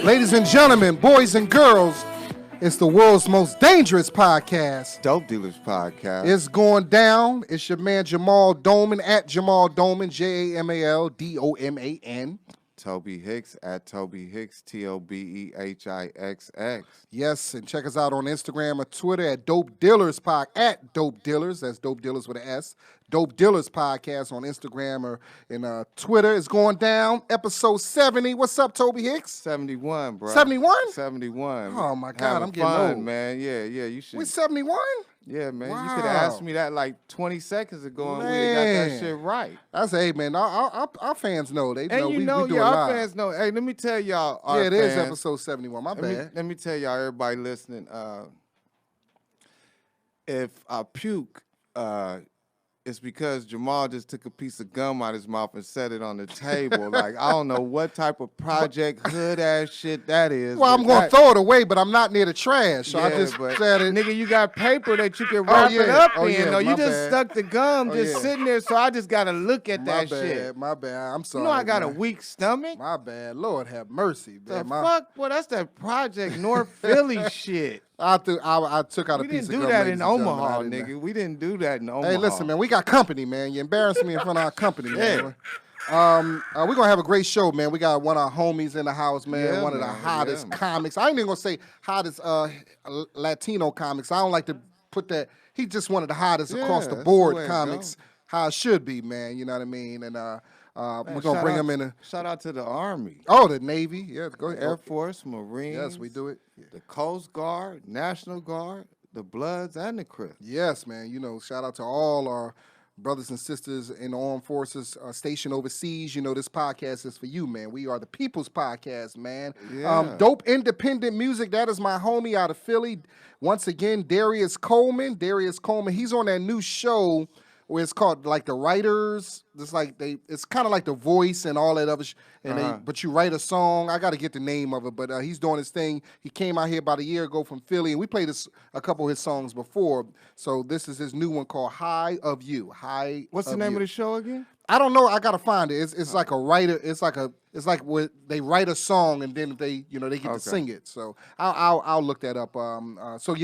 Ladies and gentlemen, boys and girls, it's the world's most dangerous podcast. Dope Dealers Podcast. It's going down. It's your man Jamal Doman at Jamal Doman, JamalDoman. Tobe Hixx at Tobe Hixx, TOBEHIXX. Yes, and check us out on Instagram or Twitter at Dope Dealers Pod, at Dope Dealers. That's Dope Dealers with an S. Dope Dealers Podcast on Instagram or in Twitter. It's going down. Episode 70. What's up, Tobe Hixx? 71, bro. 71? 71. Oh, my God, I'm getting fun, old. Man. Yeah, you should. We 71? Yeah, man. Wow. You could have asked me that like 20 seconds ago and we got that shit right. I say, hey, man, our fans know. They know we do our it live. fans know. Hey, let me tell y'all. Yeah, it is episode 71. My bad. Let me tell y'all, everybody listening, if I puke, it's because Jamal just took a piece of gum out his mouth and set it on the table. Like, I don't know what type of Project Hood ass shit that is. Well, I'm going to throw it away, but I'm not near the trash, so I just said it. Nigga, you got paper that you can wrap it up in. Yeah, No, you just bad. stuck the gum sitting there, so I just got to look at that shit. My bad. I'm sorry. You know I got man. a weak stomach? My bad. Lord have mercy. The Man. fuck? Boy, that's that Project North Philly shit. I took out a piece of gum. We didn't do that in Omaha, nigga. We didn't do that in Omaha. Hey, listen, man. We got company, man. You embarrassed me in front of our company, man. We're going to have a great show, man. We got one of our homies in the house, man. One of the hottest comics. I ain't even going to say hottest Latino comics. I don't like to put that. He's just one of the hottest across the board comics. How it should be, man. You know what I mean? And we're going to bring him in. Shout out to the Army. Oh, the Navy. Yeah, go ahead. Air Force, Marines. Yes, we do it. Yeah. The Coast Guard, National Guard, the Bloods, and the Crips. Yes, man. You know, shout out to all our brothers and sisters in the armed forces stationed overseas. You know, this podcast is for you, man. We are the People's Podcast, man. Yeah. Dope independent music. That is my homie out of Philly. Once again, Darius Coleman. He's on that new show where it's called like the writers. It's kind of like The Voice and all that other but you write a song. I got to get the name of it, but he's doing his thing. He came out here about a year ago from Philly, and we played a couple of his songs before. So this is his new one called High of You. What's the name of the show again? I don't know. I gotta find it. It's like a writer. It's like where they write a song and then they get to sing it. So I'll look that up. So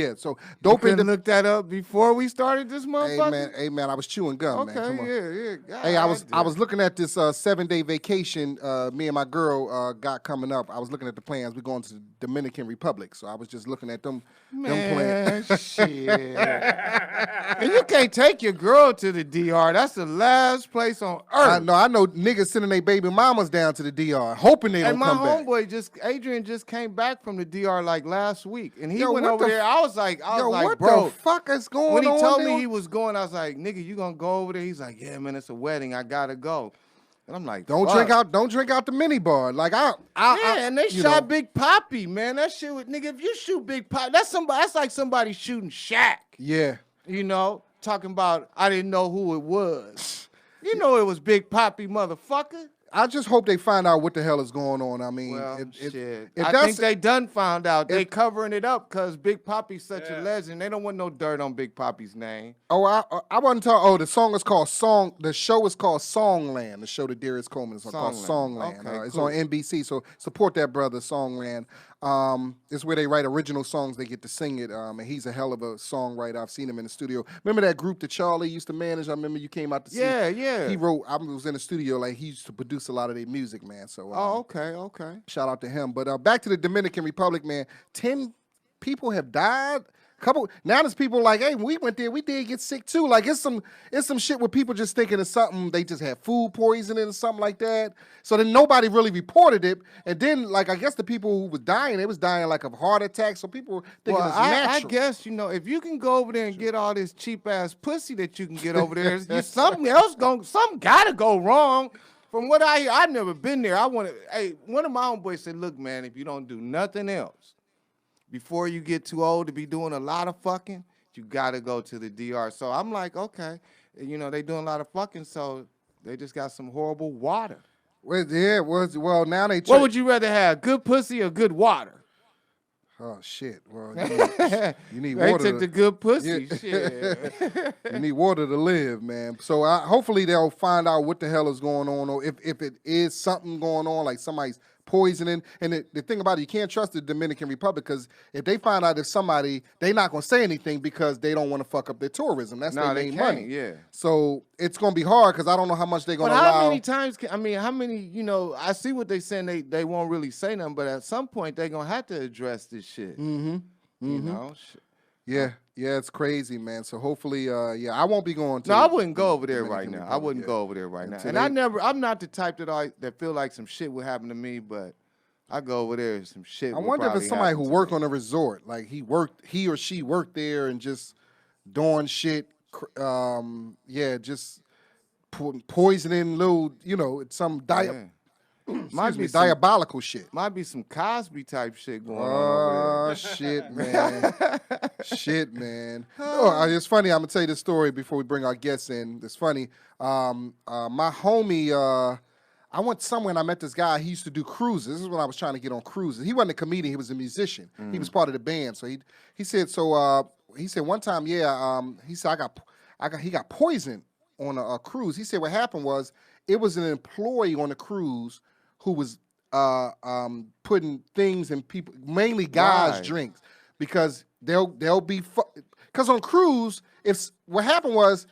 dope. You look that up before we started this motherfucker. Hey man, I was chewing gum. Okay, man. Come on. yeah. God, hey, I was looking at this 7-day vacation. Me and my girl got coming up. I was looking at the plans. We're going to the Dominican Republic. So I was just looking at them plans. Shit. And you can't take your girl to the DR. That's the last place on earth. I know niggas sending their baby mamas down to the DR, hoping they don't come back. And my homeboy Adrian just came back from the DR like last week, and he went over there. I was like, what bro, the fuck is going on? When he told me he was going, I was like, nigga, you gonna go over there? He's like, yeah, man, it's a wedding. I gotta go. And I'm like, don't drink out the mini bar. Like and they shot Big Papi, man. That shit with nigga. If you shoot Big Papi, that's like somebody shooting Shaq. Yeah. You know, talking about I didn't know who it was. You know it was Big Papi, motherfucker. I just hope they find out what the hell is going on. I mean, shit. I think they done found out. They covering it up because Big Papi's such a legend. They don't want no dirt on Big Papi's name. Oh, I wasn't talking. Oh, the song is called Song. The show is called Songland. The show that Darius Coleman is called Songland. Okay, it's cool. on NBC. So support that brother, Songland. It's where they write original songs. They get to sing it. And he's a hell of a songwriter. I've seen him in the studio. Remember that group that Charlie used to manage? I remember you came out to see. Yeah. He wrote. I was in the studio. Like he used to produce a lot of their music, man. So. Okay. Shout out to him. But back to the Dominican Republic, man. 10 people have died. Now there's people like, hey, we went there, we did get sick too. Like it's some shit where people just thinking it's something, they just had food poisoning or something like that. So then nobody really reported it. And then like I guess the people who was dying, they was dying like of heart attacks. So people were thinking it's natural. I guess, if you can go over there and get all this cheap ass pussy that you can get over there, something gotta go wrong. From what I hear, I've never been there. One of my homeboys said, look, man, if you don't do nothing else, before you get too old to be doing a lot of fucking, you got to go to the DR. So I'm like, okay. They doing a lot of fucking, so they just got some horrible water. Well, now they... What would you rather have, good pussy or good water? Oh, shit. Well, you need water. They took the good pussy. Yeah. Shit. You need water to live, man. So hopefully they'll find out what the hell is going on, or if it is something going on, like somebody's poisoning. And the thing about it, you can't trust the Dominican Republic because if they find out if somebody, they're not going to say anything because they don't want to fuck up their tourism. That's their main money. Yeah. So it's going to be hard because I don't know how much they're going to But allow. how many times? How many? I see what they saying. They won't really say nothing, but at some point they're gonna have to address this shit. You know. Yeah, it's crazy, man. So hopefully, I won't be going to. No, I wouldn't go over there Dominican right now. I Republic, wouldn't go over there right now. Until And they- I'm not the type that feel like some shit would happen to me, but I go over there and some shit. I would wonder if probably it's somebody happen who to worked me. on a resort, like he or she worked there and just doing shit. Just poisoning little, some Might be diabolical shit. Might be some Cosby type shit going on over Shit, man. Shit, man. Oh, it's funny. I'm gonna tell you this story before we bring our guests in. It's funny. My homie, I went somewhere and I met this guy. He used to do cruises. This is when I was trying to get on cruises. He wasn't a comedian. He was a musician. He was part of the band. So he said one time, he said he got poisoned on a cruise. He said what happened was it was an employee on the cruise who was putting things in people, mainly guys' Right. drinks, because they'll be because on cruise, what happened was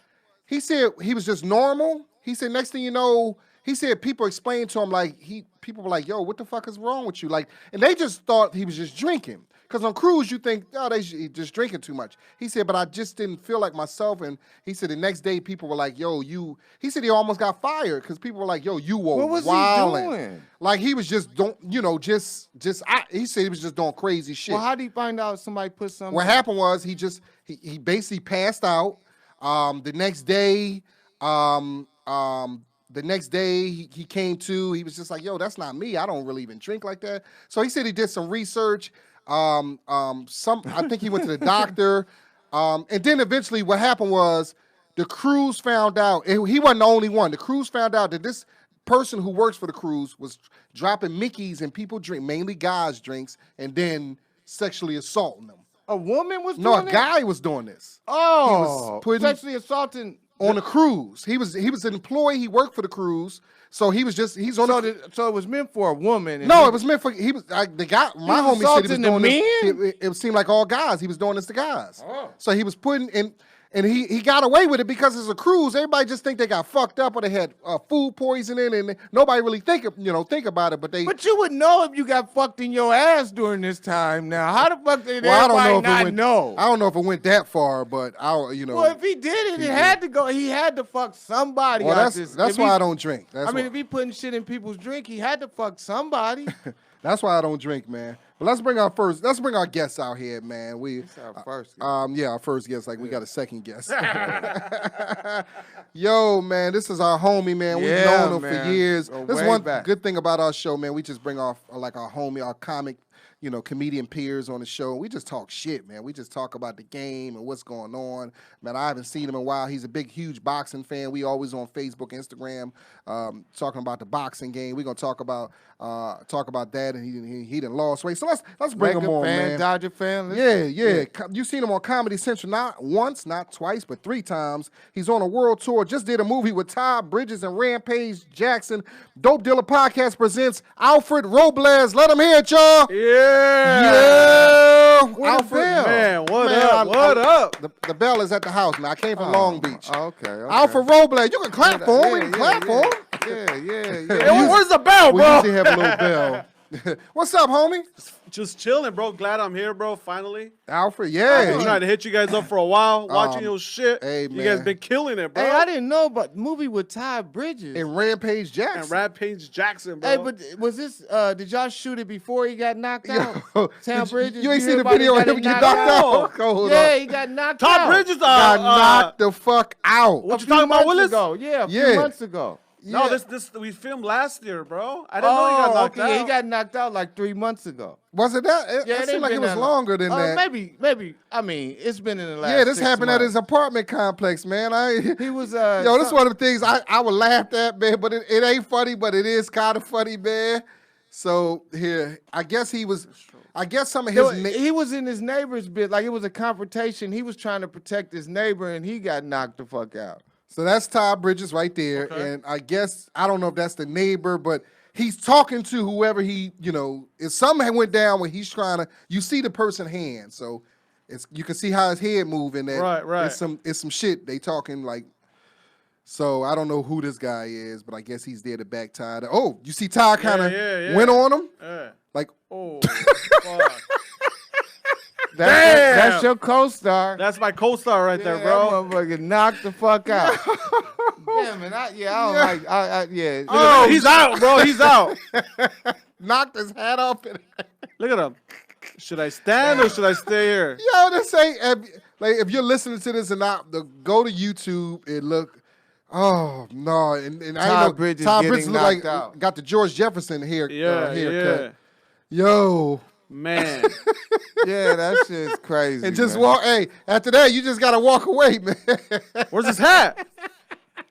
he said he was just normal. He said next thing you know, he said people explained to him people were like, yo, what the fuck is wrong with you? Like, and they just thought he was just drinking. Because on cruise, you think, oh, they just drinking too much. He said, but I just didn't feel like myself. And he said the next day, people were like, yo, he said he almost got fired because people were like, yo, you were What was he wilding. doing? Like he was just, he said he was just doing crazy shit. Well, how do you find out somebody put something? What happened was he basically passed out. The next day, he came to. He was just like, "Yo, that's not me. I don't really even drink like that." So he said he did some research. I think he went to the doctor, and then eventually, what happened was the cruise found out. And he wasn't the only one. The cruise found out that this person who works for the cruise was dropping Mickeys in people drink, mainly guys' drinks, and then sexually assaulting them. A woman was No, doing a it? guy was doing this. Oh, he was putting sexually assaulting on a cruise. He was an employee. He worked for the cruise, so he's on. So it was meant for a woman. And No, it was meant for the guy. My homie said he was assaulting doing the this. men? It seemed like all guys. He was doing this to guys. Oh. So he was putting in. And he got away with it because it's a cruise. Everybody just think they got fucked up or they had food poisoning, and nobody really think about it. But you would know if you got fucked in your ass during this time. Now, how the fuck did everybody not know? I don't know if it went that far, but Well, if he did it, had to go. He had to fuck somebody. Well, that's why I don't drink. If he putting shit in people's drink, he had to fuck somebody. That's why I don't drink, man. But let's bring our guests out here, man. It's our first guest. Our first guest. Like we got a second guest. Yo, man, this is our homie, man. We've known him for years. This is one good thing about our show, man. We just bring off our homie, our comic, comedian peers on the show. We just talk shit, man. We just talk about the game and what's going on. Man, I haven't seen him in a while. He's a big, huge boxing fan. We always on Facebook, Instagram, talking about the boxing game. We're gonna talk about that, and he done lost weight. So let's bring him on, man. Dodger fan. Yeah. You seen him on Comedy Central not once, not twice, but 3 times. He's on a world tour. Just did a movie with Todd Bridges and Rampage Jackson. Dope Dealer Podcast presents Alfred Robles. Let him hear it, y'all. Yeah. Alfred, man, what up? The bell is at the house, man. I came from Long Beach. Okay. Alfred Robles. You can clap for him. We can clap for him. Yeah. Hey, where's the bell, We bro? usually have a little bell. What's up, homie? Just chilling, bro. Glad I'm here, bro. Finally. Alfred, I've yeah. been trying to hit you guys up for a while, watching your shit. hey, you guys man. been killing it, bro. Hey, I didn't know about movie with Todd Bridges. And Rampage Jackson. And Rampage Jackson, bro. Hey, but was this? Did y'all shoot it before he got knocked out? Todd Bridges. You ain't hear seen the about video he of got him get knocked knocked out? out? Hold Yeah, up. he got knocked Todd out. Bridges Got knocked the fuck out. What A you few talking about, months Willis? ago. Yeah, a few Yeah. months ago. No, Yeah. this we filmed last year, bro. I didn't know he got knocked out. Yeah, he got knocked out like 3 months ago. Was it that? It Yeah, seemed like it was longer than that. Maybe. I mean, it's been in the last. Yeah, this 6 happened at months. his apartment complex, man. He was. Yo, this is one of the things I would laugh at, man. But it ain't funny, but it is kind of funny, man. So here, I guess he was. I guess some of his. He was in his neighbor's bit, like it was a confrontation. He was trying to protect his neighbor, and he got knocked the fuck out. So that's Todd Bridges right there, Okay. and I guess I don't know if that's the neighbor, but he's talking to whoever if something went down where he's trying to, you see the person's hand, so you can see how his head moving. Right. It's some shit they talking like. So I don't know who this guy is, but I guess he's there to back Ty. Oh, you see Ty kind of went on him, like Oh, fuck. That's your co-star. That's my co-star right there, bro. That motherfucker knocked the fuck out. Damn it! I don't like. Oh, he's out, bro. He's out. knocked his hat off. Look at him. Should I stand or should I stay here? Yo, this ain't like if you're listening to this and not go to YouTube and look. Oh no, and Todd Bridges look like out. Got the George Jefferson haircut. Yeah. Yo, man. Yeah, that shit's crazy. And just man. walk. Hey, after that, you just gotta walk away, man. Where's his hat?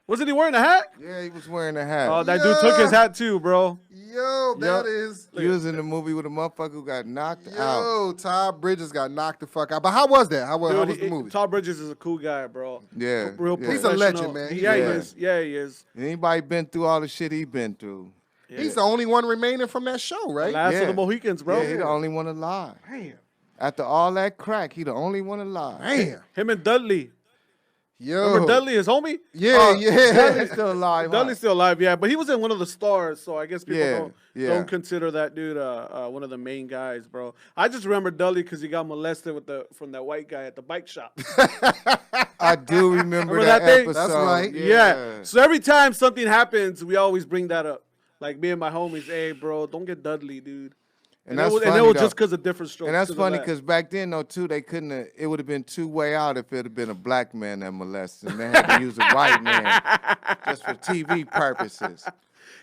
Wasn't he wearing a hat? Yeah, he was wearing a hat. Oh, that dude took his hat too, bro. Yo, that is. He was in the movie with a motherfucker who got knocked out. Yo, Todd Bridges got knocked the fuck out. But how was that? How was the movie? Todd Bridges is a cool guy, bro. Yeah. Real yeah. He's a legend, man. Yeah, he is. Yeah, he is. Anybody been through all the shit he been through? Yeah. He's the only one remaining from that show, right? Last of the Mohicans, bro. Yeah, he the only one alive. Damn. After all that crack, he the only one alive. Damn. Him and Dudley. Yo. Remember Dudley, his homie? Yeah. Dudley's still alive. Dudley's still alive, yeah. But he was in one of the stars, so I guess people Yeah. don't consider that dude one of the main guys, bro. I just remember Dudley because he got molested from that white guy at the bike shop. I do remember that thing? episode. That's right. Yeah. So every time something happens, we always bring that up. Like me and my homies, hey, bro, don't get Dudley, dude. And that's it funny, was though. just because of different strokes. And that's to the funny left. because back then, though, too, they couldn't have, it would have been two-way out if it had been a black man that molested him. They had to use a white man just for TV purposes.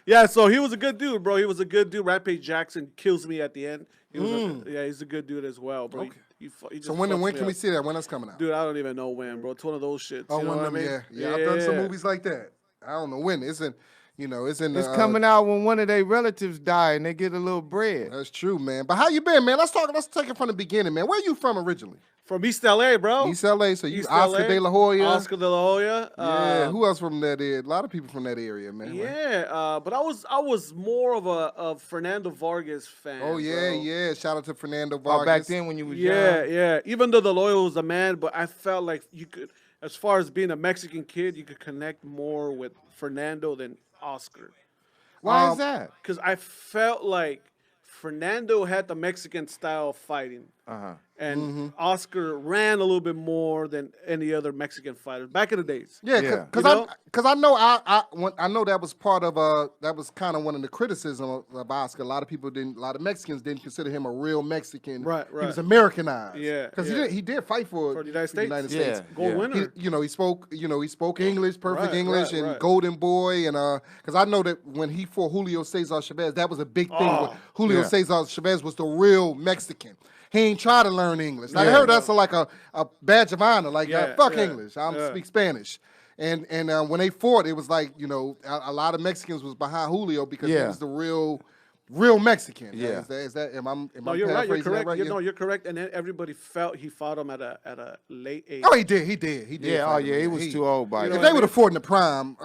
Yeah, so he was a good dude, bro. He was a good dude. Rampage Jackson kills me at the end. He was he's a good dude as well, bro. Okay. He just So when fucks can me we up. see that? When that's coming out? Dude, I don't even know when, bro. It's one of those shits. Oh, you know one what of them, I mean? yeah. I've done some movies like that. I don't know when. It's in. It's coming out when one of their relatives die and they get a little bread. That's true, man. But how you been, man? Let's take it from the beginning, man. Where you from originally? From East LA, bro. East LA. So you East Oscar LA, De La Hoya. Oscar De La Hoya. Yeah. Who else from that area? A lot of people from that area, man. Right? Yeah, but I was more of a Fernando Vargas fan. Oh yeah, bro. yeah. Shout out to Fernando Vargas. Oh, back then when you was Yeah, young. yeah. Even though the Loya was the man, but I felt like you could, as far as being a Mexican kid, you could connect more with Fernando than Oscar. Why is that? Because I felt like Fernando had the Mexican style of fighting. And Oscar ran a little bit more than any other Mexican fighter back in the days. Yeah, because I know that was part of that was kind of one of the criticism of Oscar. A lot of Mexicans didn't consider him a real Mexican. Right. He was Americanized. Yeah, because yeah. he did fight for the United States. Yeah. Gold winner. He spoke English, perfect Right, English, right, and right. Golden Boy, and because I know that when he fought Julio Cesar Chavez, that was a big thing. Julio Cesar Chavez was the real Mexican. He ain't try to learn English. I heard that's like a badge of honor. Like, fuck English. I don't speak Spanish. And when they fought, it was like, a lot of Mexicans was behind Julio because he was the real Mexican. Yeah. Is that am I No, you're right. You're paraphrasing that correct. right? No, you're correct. And then everybody felt he fought him at a late age. Oh, he did. He did. Yeah, fight him. he was too old by If then. they would have fought in the prime,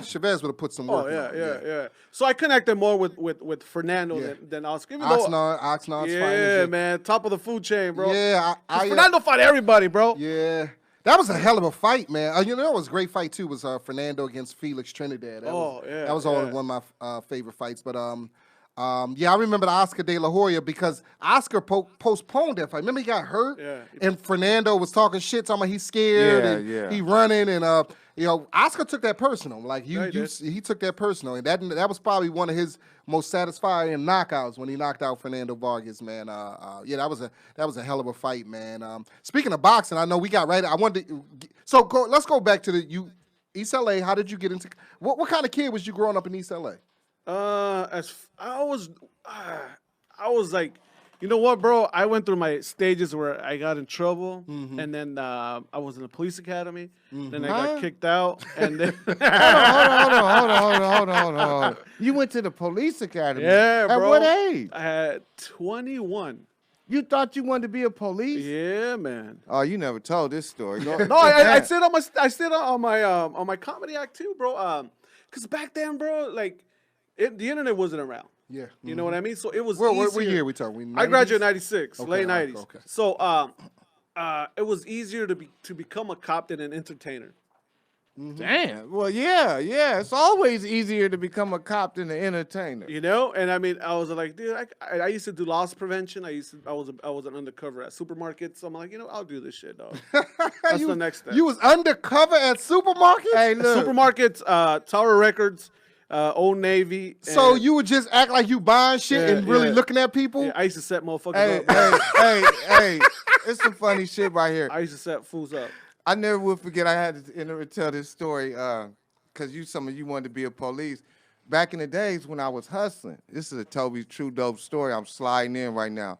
Chavez would have put some work. Yeah. So I connected more with Fernando than Oscar. Even though, Oxnard's yeah, fighting. man, top of the food chain, bro. Yeah, Fernando fought everybody, bro. Yeah. That was a hell of a fight, man. It was a great fight too. Was Fernando against Felix Trinidad? That was one of my favorite fights. But I remember the Oscar De La Hoya because Oscar postponed that fight. Remember he got hurt, and Fernando was talking shit, talking about he's scared, he running, and Oscar took that personal. Like he took that personal, and that was probably one of his most satisfying knockouts when he knocked out Fernando Vargas, man. That was a hell of a fight, man. Speaking of boxing, I know we got right. I wanted to, let's go back to East LA. How did you get into what kind of kid was you growing up in East LA? As I was like, you know what, bro? I went through my stages where I got in trouble, and then I was in the police academy. Then I got kicked out, and then Hold on. You went to the police academy? Yeah, bro. At what age? I had 21. You thought you wanted to be a police? Yeah, man. Oh, you never told this story. No, I stayed on my comedy act too, bro. Cause back then, bro, like the internet wasn't around. Yeah. You know what I mean? So it was Well, easier. what year we talking? I graduated in 96, Okay, late all right, 90s. okay. So it was easier to become a cop than an entertainer. Damn. Well, yeah. It's always easier to become a cop than an entertainer. You know, and I mean, I was like, dude, I used to do loss prevention. I was an undercover at supermarkets. So I'm like, I'll do this shit, dog. That's the next step. You was undercover at supermarkets? Hey, look. Supermarkets, Tower Records, Old Navy. So and- you would just act like you buying shit and really yeah. looking at people? Yeah, I used to set motherfuckers Hey, up. hey. It's some funny shit right here. I used to set fools up. I never will forget. I had to tell this story because some of you wanted to be a police. Back in the days when I was hustling, this is a Toby's true dope story. I'm sliding in right now.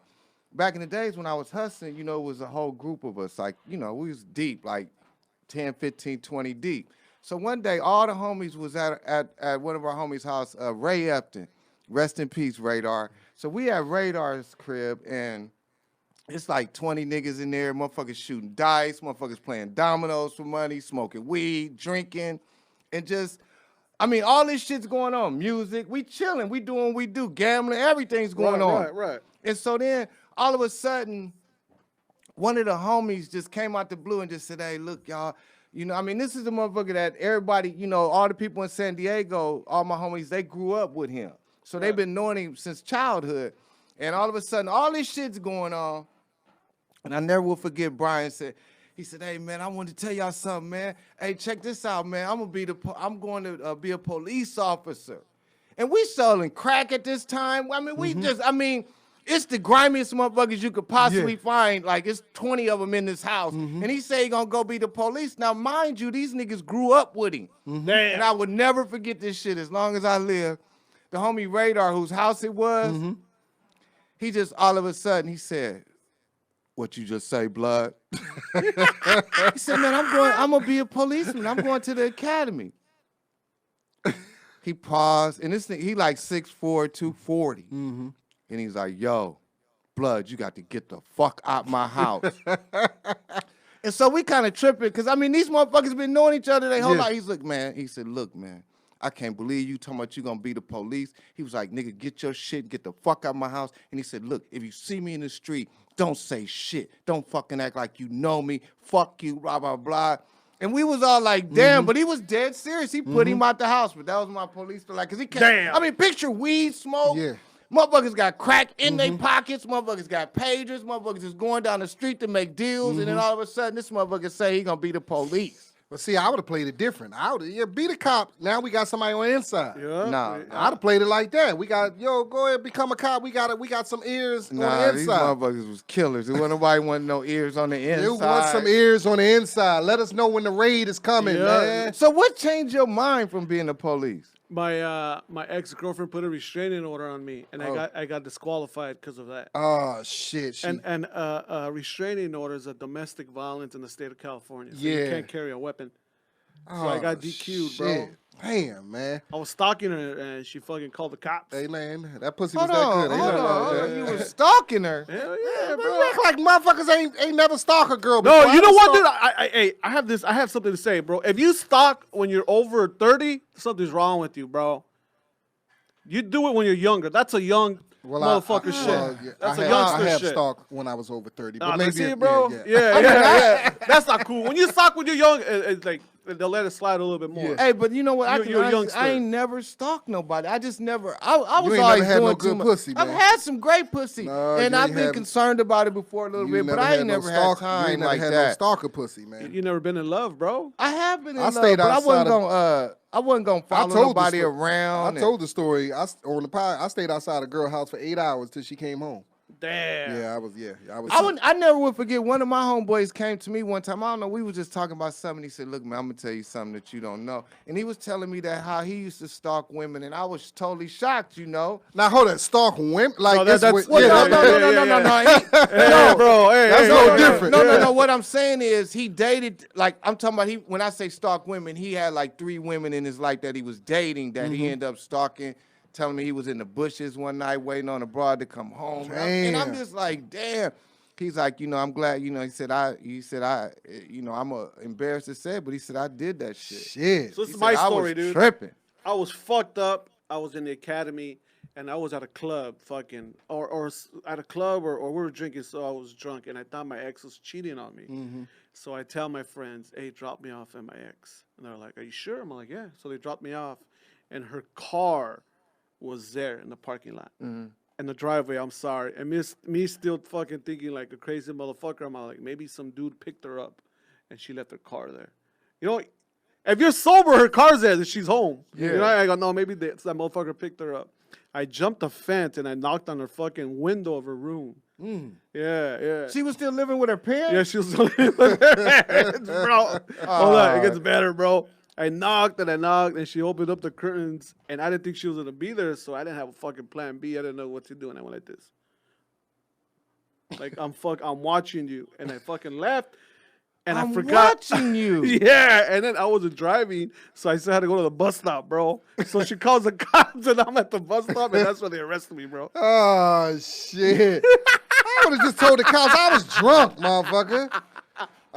Back in the days when I was hustling, it was a whole group of us. Like, we was deep, like 10, 15, 20 deep. So one day, all the homies was at one of our homies' house, Ray Upton. Rest in peace, Radar. So we at Radar's crib, and it's like 20 niggas in there, motherfuckers shooting dice, motherfuckers playing dominoes for money, smoking weed, drinking, and just, all this shit's going on. Music, we chilling, we doing what we do, gambling, everything's going on. Right. And so then, all of a sudden, one of the homies just came out the blue and just said, hey, look, y'all, this is the motherfucker that everybody, all the people in San Diego, all my homies, they grew up with him. So they've been knowing him since childhood. And all of a sudden, all this shit's going on. And I never will forget Brian said, he said, hey, man, I want to tell y'all something, man. Hey, check this out, man. I'm going to be a police officer. And we selling crack at this time. It's the grimiest motherfuckers you could possibly find. Like, it's 20 of them in this house. And he said he going to go be the police. Now, mind you, these niggas grew up with him. And I would never forget this shit as long as I live. The homie Radar, whose house it was, he just all of a sudden, he said, what you just say, blood? He said, man, I'm going to be a policeman. I'm going to the academy. He paused, and this thing, he like 6'4", 240. And he's like, yo, blood, you got to get the fuck out my house. And so we kind of tripping, because, these motherfuckers been knowing each other their whole life. He said, look, man, I can't believe you talking about you going to be the police. He was like, nigga, get your shit, get the fuck out my house. And he said, look, if you see me in the street, don't say shit. Don't fucking act like you know me. Fuck you, blah, blah, blah. And we was all like, damn, but he was dead serious. He put him out the house, but that was my police. Like, cause he can't. Damn. Picture weed, smoke. Yeah. Motherfuckers got crack in their pockets. Motherfuckers got pagers. Motherfuckers is going down the street to make deals. And then all of a sudden, this motherfucker say he gonna be the police. But see, I would have played it different. I would have, be the cop. Now we got somebody on the inside. Yeah. Nah. I'd have played it like that. We got, go ahead, become a cop. We got some ears on the Nah, these inside. motherfuckers was killers. There wasn't nobody want no ears on the inside. You want some ears on the inside. Let us know when the raid is coming, man. So what changed your mind from being the police? My ex-girlfriend put a restraining order on me, and I got disqualified because of that. Oh shit. And a restraining order is a domestic violence in the state of California. So you Yeah. can't carry a weapon. So I got DQ'd, bro. Damn, man. I was stalking her, and she fucking called the cops. Hey, man, that pussy Hold was that on, good. hold Ain't nothing wrong with on. that. You was stalking her. Hell yeah, Bro, bro. you act like motherfuckers ain't never stalk a girl before. No, you know I what, stalk- dude? I have something to say, bro. If you stalk when you're over 30, something's wrong with you, bro. You do it when you're younger. That's a young motherfucker shit. Yeah, That's I a have, youngster I have shit. stalked when I was over 30, but Nah, maybe see, it- bro. Yeah. That's not cool. When you stalk when you're young, it's like they'll let it slide a little bit more. Yeah. Hey, but you know what? You're a I youngster. ain't never stalked nobody. I just never. I was ain't always never had doing no too good much. pussy, I've man. had some great pussy, No, and you I've ain't been had- concerned about it before a little You bit. But I ain't never had time you like had that. no stalker pussy, man. You never been in love, bro. I have been in I love, stayed but I outside wasn't gonna follow told the nobody story. around. I told the story. On the pod, I stayed outside a girl house for 8 hours till she came home. Damn. Yeah, I was. Yeah, I was. I never would forget. One of my homeboys came to me one time. I don't know. We was just talking about something. He said, "Look, man, I'm gonna tell you something that you don't know." And he was telling me that how he used to stalk women, and I was totally shocked. Now hold on, stalk women like No, this. that's- with- well, yeah, no. Hey, bro. Hey, That's hey, no hey, different. No. What I'm saying is he dated, like, I'm talking about when I say stalk women, he had like 3 women in his life that he was dating that he ended up stalking, telling me he was in the bushes one night waiting on a broad to come home. And I'm Damn. just like, damn. He's like, I'm glad, he said, I'm embarrassed to say it, but he said, I did that shit. Shit. So this He is my said, I story, was dude. tripping. I was fucked up. I was in the academy and I was at a club, or at a club, or we were drinking, so I was drunk, and I thought my ex was cheating on me. So I tell my friends, hey, drop me off at my ex. And they're like, are you sure? I'm like, yeah. So they dropped me off, and her car was there in the parking lot. In the driveway, I'm sorry. And me still fucking thinking like a crazy motherfucker. I'm like, maybe some dude picked her up, and she left her car there. You know, if you're sober, her car's there, she's home. Yeah. You know, I go, no, maybe that motherfucker picked her up. I jumped the fence and I knocked on her fucking window of her room. Yeah. She was still living with her parents? Yeah, she was still living with her parents, bro. Hold on, it gets better, bro. I knocked, and she opened up the curtains, and I didn't think she was gonna be there, so I didn't have a fucking plan B. I didn't know what to do, and I went like this. Like, I'm watching you, and I fucking left. And I forgot. Watching you. Yeah, and then I wasn't driving, so I still had to go to the bus stop, bro. So she calls the cops, and I'm at the bus stop, and that's when they arrested me, bro. Oh, shit. I would have just told the cops I was drunk, motherfucker.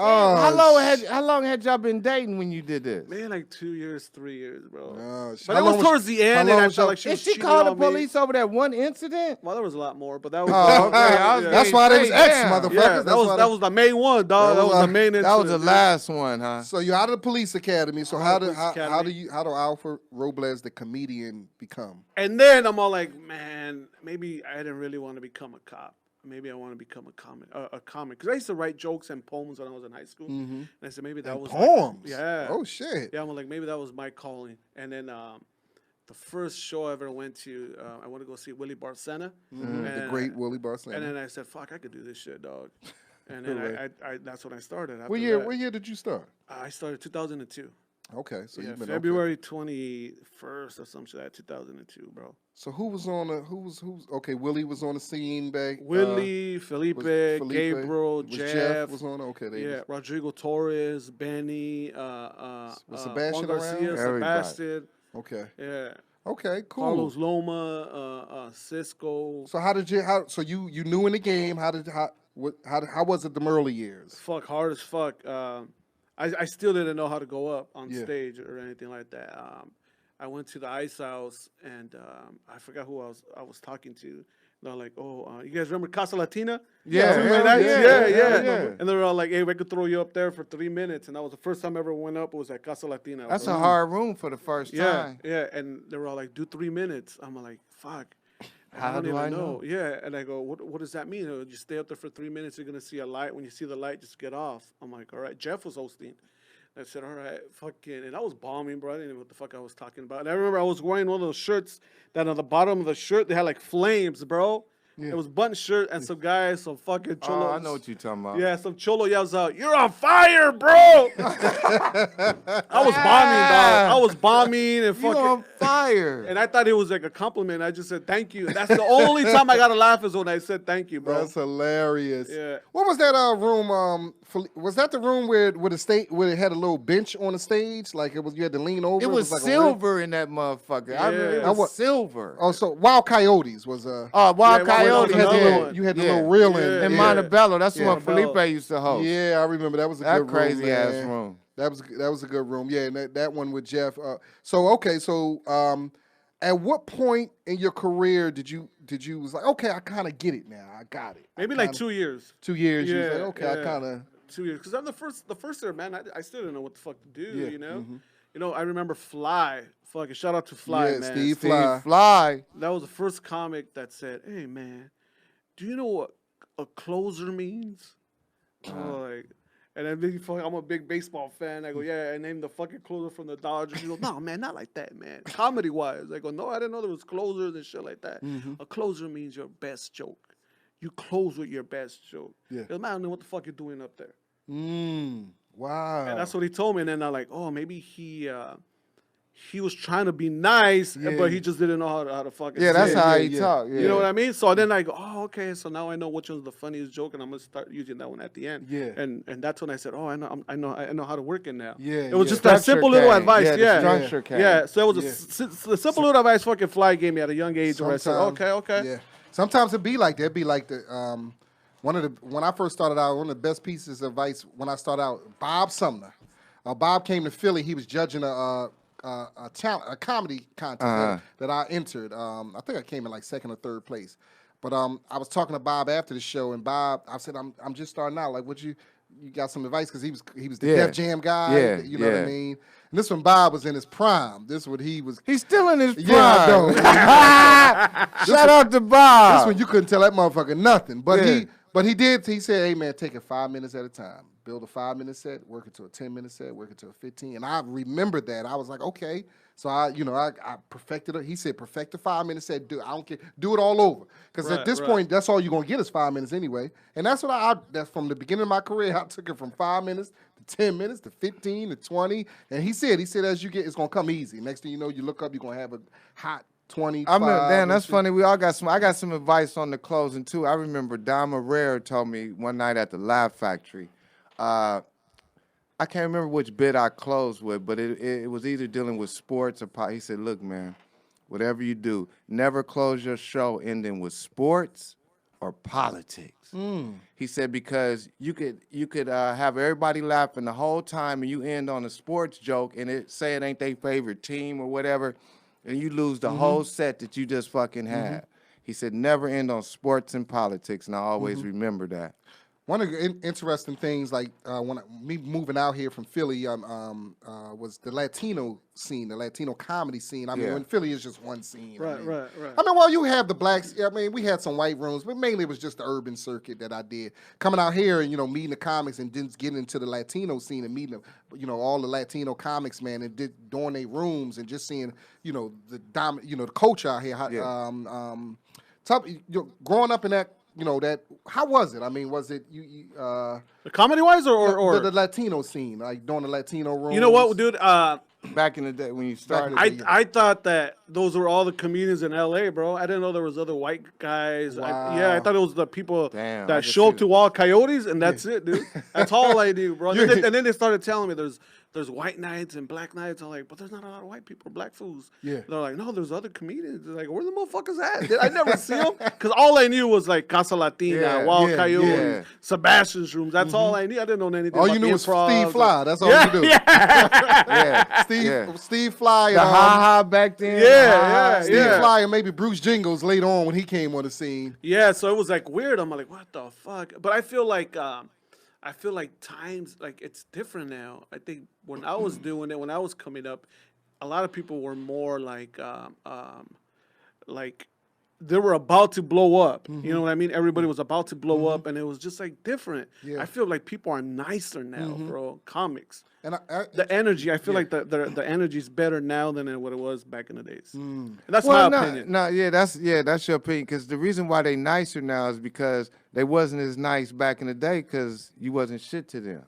Oh, How long had y'all been dating when you did this? Man, like 2 years, 3 years, bro. Oh, But it was towards the end, and I felt like she was Did she cheating call the on me. police over that one incident? Well, there was a lot more, but that was. Oh, okay. I was That's why they was ex, damn. motherfuckers. Yeah, That's that was the main one, dog. That was the main incident. That was the last one, huh? So you're out of the police academy. So Out how of the police do academy. Alfred Robles, the comedian, become? And then I'm all like, man, maybe I didn't really want to become a cop. Maybe I want to become a comic. Because I used to write jokes and poems when I was in high school. And I said, maybe that was Poems? Yeah. Oh, shit. Yeah, I'm like, maybe that was my calling. And then the first show I ever went to, I went to go see Willie Barcena. The great Willie Barcena. And then I said, fuck, I could do this shit, dog. And then I that's when I started. What year did you start? I started 2002. Okay, so Yeah, you've been February 21st or some shit like that, 2002, bro. So who was okay? Willie was on the scene back. Willie, Felipe, Gabriel, was Jeff was on. Okay, yeah, Rodrigo Torres, Benny, Was Juan Sebastian Garcia, around? Everybody. Sebastian, okay, yeah, okay, cool. Carlos Loma, Cisco. So So you knew in the game? How was it them early years? Fuck, hard as fuck. I still didn't know how to go up on Yeah. stage or anything like that. I went to the Ice House, and I forgot who I was talking to. They're like, oh, you guys remember Casa Latina? Yeah, 2 hell nights? yeah, Yeah. And they were all like, hey, we could throw you up there for 3 minutes. And that was the first time I ever went up. It was at Casa Latina. That's bro. a hard room for the first time. Yeah. And they were all like, do 3 minutes. I'm like, fuck. How don't do even I know? Yeah. And I go, what does that mean? You stay up there for 3 minutes. You're going to see a light. When you see the light, just get off. I'm like, all right. Jeff was hosting. I said, all right, fucking, and I was bombing, bro. I didn't know what the fuck I was talking about. And I remember I was wearing one of those shirts that on the bottom of the shirt, they had like flames, bro. Yeah. It was button shirt, and some guys, some fucking cholos. Oh, I know what you're talking about. Yeah, some cholo yells out, "You're on fire, bro!" I was bombing, dog. I was bombing and You fucking on fire. And I thought it was like a compliment. I just said thank you. That's the only time I got to laugh is when I said thank you, bro. That's hilarious. Yeah. What was that room? Was that the room where it had a little bench on the stage? Like you had to lean over. It was like silver in that motherfucker. I remember it was silver. Oh, so Wild Coyotes was Wild Coyotes. You had the little railing. In Montebello. That's the one Montebello. Felipe used to host. Yeah, I remember that was a That good crazy room, ass man. room. That was a good room. Yeah, and that one with Jeff. At what point in your career did you was like, okay, I kind of get it now. I got it. Maybe like 2 years. 2 years. Yeah, You was like, okay, I kind of. 2 years. Because I'm the first year, man, I still didn't know what the fuck to do, Yeah, you know? You know, I remember Fly. Fucking shout out to Fly, Yeah, man. Steve Fly. That was the first comic that said, hey, man, do you know what a closer means? And then I'm a big baseball fan. I go, yeah, I named the fucking closer from the Dodgers. He goes, no, man, not like that, man. Comedy-wise. I go, no, I didn't know there was closers and shit like that. A closer means your best joke. You close with your best joke. Yeah. He goes, man, I don't know what the fuck you're doing up there. Wow. And that's what he told me. And then I'm like, oh, maybe he was trying to be nice, but he just didn't know how to fucking Yeah, that's say how it. he talk. Yeah. You know what I mean? So then I go, oh, okay. So now I know which one's the funniest joke, and I'm gonna start using that one at the end. Yeah. And that's when I said, oh, I know how to work it now. Yeah, It was yeah. just that simple little advice. Yeah, Yeah. the structure came. Yeah. So it was the simple little advice fucking Fly gave me at a young age where I said, okay. Yeah. Sometimes it'd be like that. It'd be like the when I first started out, one of the best pieces of advice when I started out, Bob Sumner. Bob came to Philly. He was judging a comedy contest that I entered. I think I came in like second or third place. But I was talking to Bob after the show, and Bob, I said, I'm just starting out. Like, you got some advice? Because he was the Def Jam guy. Yeah, you know what I mean? And this when Bob was in his prime. This when he was. He's still in his prime. Yeah, I know. Shout out to Bob. This one you couldn't tell that motherfucker nothing. But he did. He said, "Hey man, take it 5 minutes at a time. Build a 5-minute set, work it to a 10-minute set, work it to a 15." And I remembered that. I was like, okay. So I perfected it. He said, perfect the 5-minute set. I don't care. Do it all over. Because at this point, that's all you're gonna get is 5 minutes anyway. And that's what that's from the beginning of my career. I took it from 5 minutes to 10 minutes to 15 to 20. And he said as you get, it's gonna come easy. Next thing you know, you look up, you're gonna have a hot 25. Dan, that's funny. We all got some. I got some advice on the closing too. I remember Don Marrero told me one night at the Laugh Factory. I can't remember which bit I closed with, but it was either dealing with sports or he said, "Look, man, whatever you do, never close your show ending with sports or politics." He said because you could have everybody laughing the whole time, and you end on a sports joke, and it ain't their favorite team or whatever. And you lose the whole set that you just fucking had. He said, never end on sports and politics, and I always remember that. One of the interesting things, like me moving out here from Philly, was the Latino scene, the Latino comedy scene. I mean, when Philly is just one scene. Right. I mean, well, you have the blacks. I mean, we had some white rooms, but mainly it was just the urban circuit that I did. Coming out here and, meeting the comics and then getting into the Latino scene and meeting, all the Latino comics, man, and doing their rooms and just seeing, the culture out here. Growing up in that, how was it? I mean, was it the comedy wise or the Latino scene, like doing the Latino room? You know what, dude? Back in the day when you started, I thought that those were all the comedians in LA, bro. I didn't know there was other white guys. Wow. I thought it was the people that show up to Wild Coyotes, and that's it, dude. That's all I do, bro. And then they started telling me there's white nights and black nights. I'm like, but there's not a lot of white people, black fools. Yeah. They're like, no, there's other comedians. They're like, where the motherfuckers at? I never see them. Because all I knew was like Casa Latina, Wild Coyotes, Sebastian's Rooms. That's all I knew. I didn't know anything all about you knew was improv. Steve Fly. That's all you knew. Steve Fly. The ha-ha back then. Steve Fly and maybe Bruce Jingles later on when he came on the scene. Yeah, so it was like weird. I'm like, what the fuck? But I feel like times, like, it's different now. I think when I was doing it, when I was coming up, a lot of people were more like they were about to blow up. You know what I mean? Everybody was about to blow up, and it was just like different. Yeah. I feel like people are nicer now, bro. Comics. And the energy, I feel like the energy is better now than what it was back in the days. And that's my opinion. That's your opinion. Because the reason why they nicer now is because they wasn't as nice back in the day because you wasn't shit to them.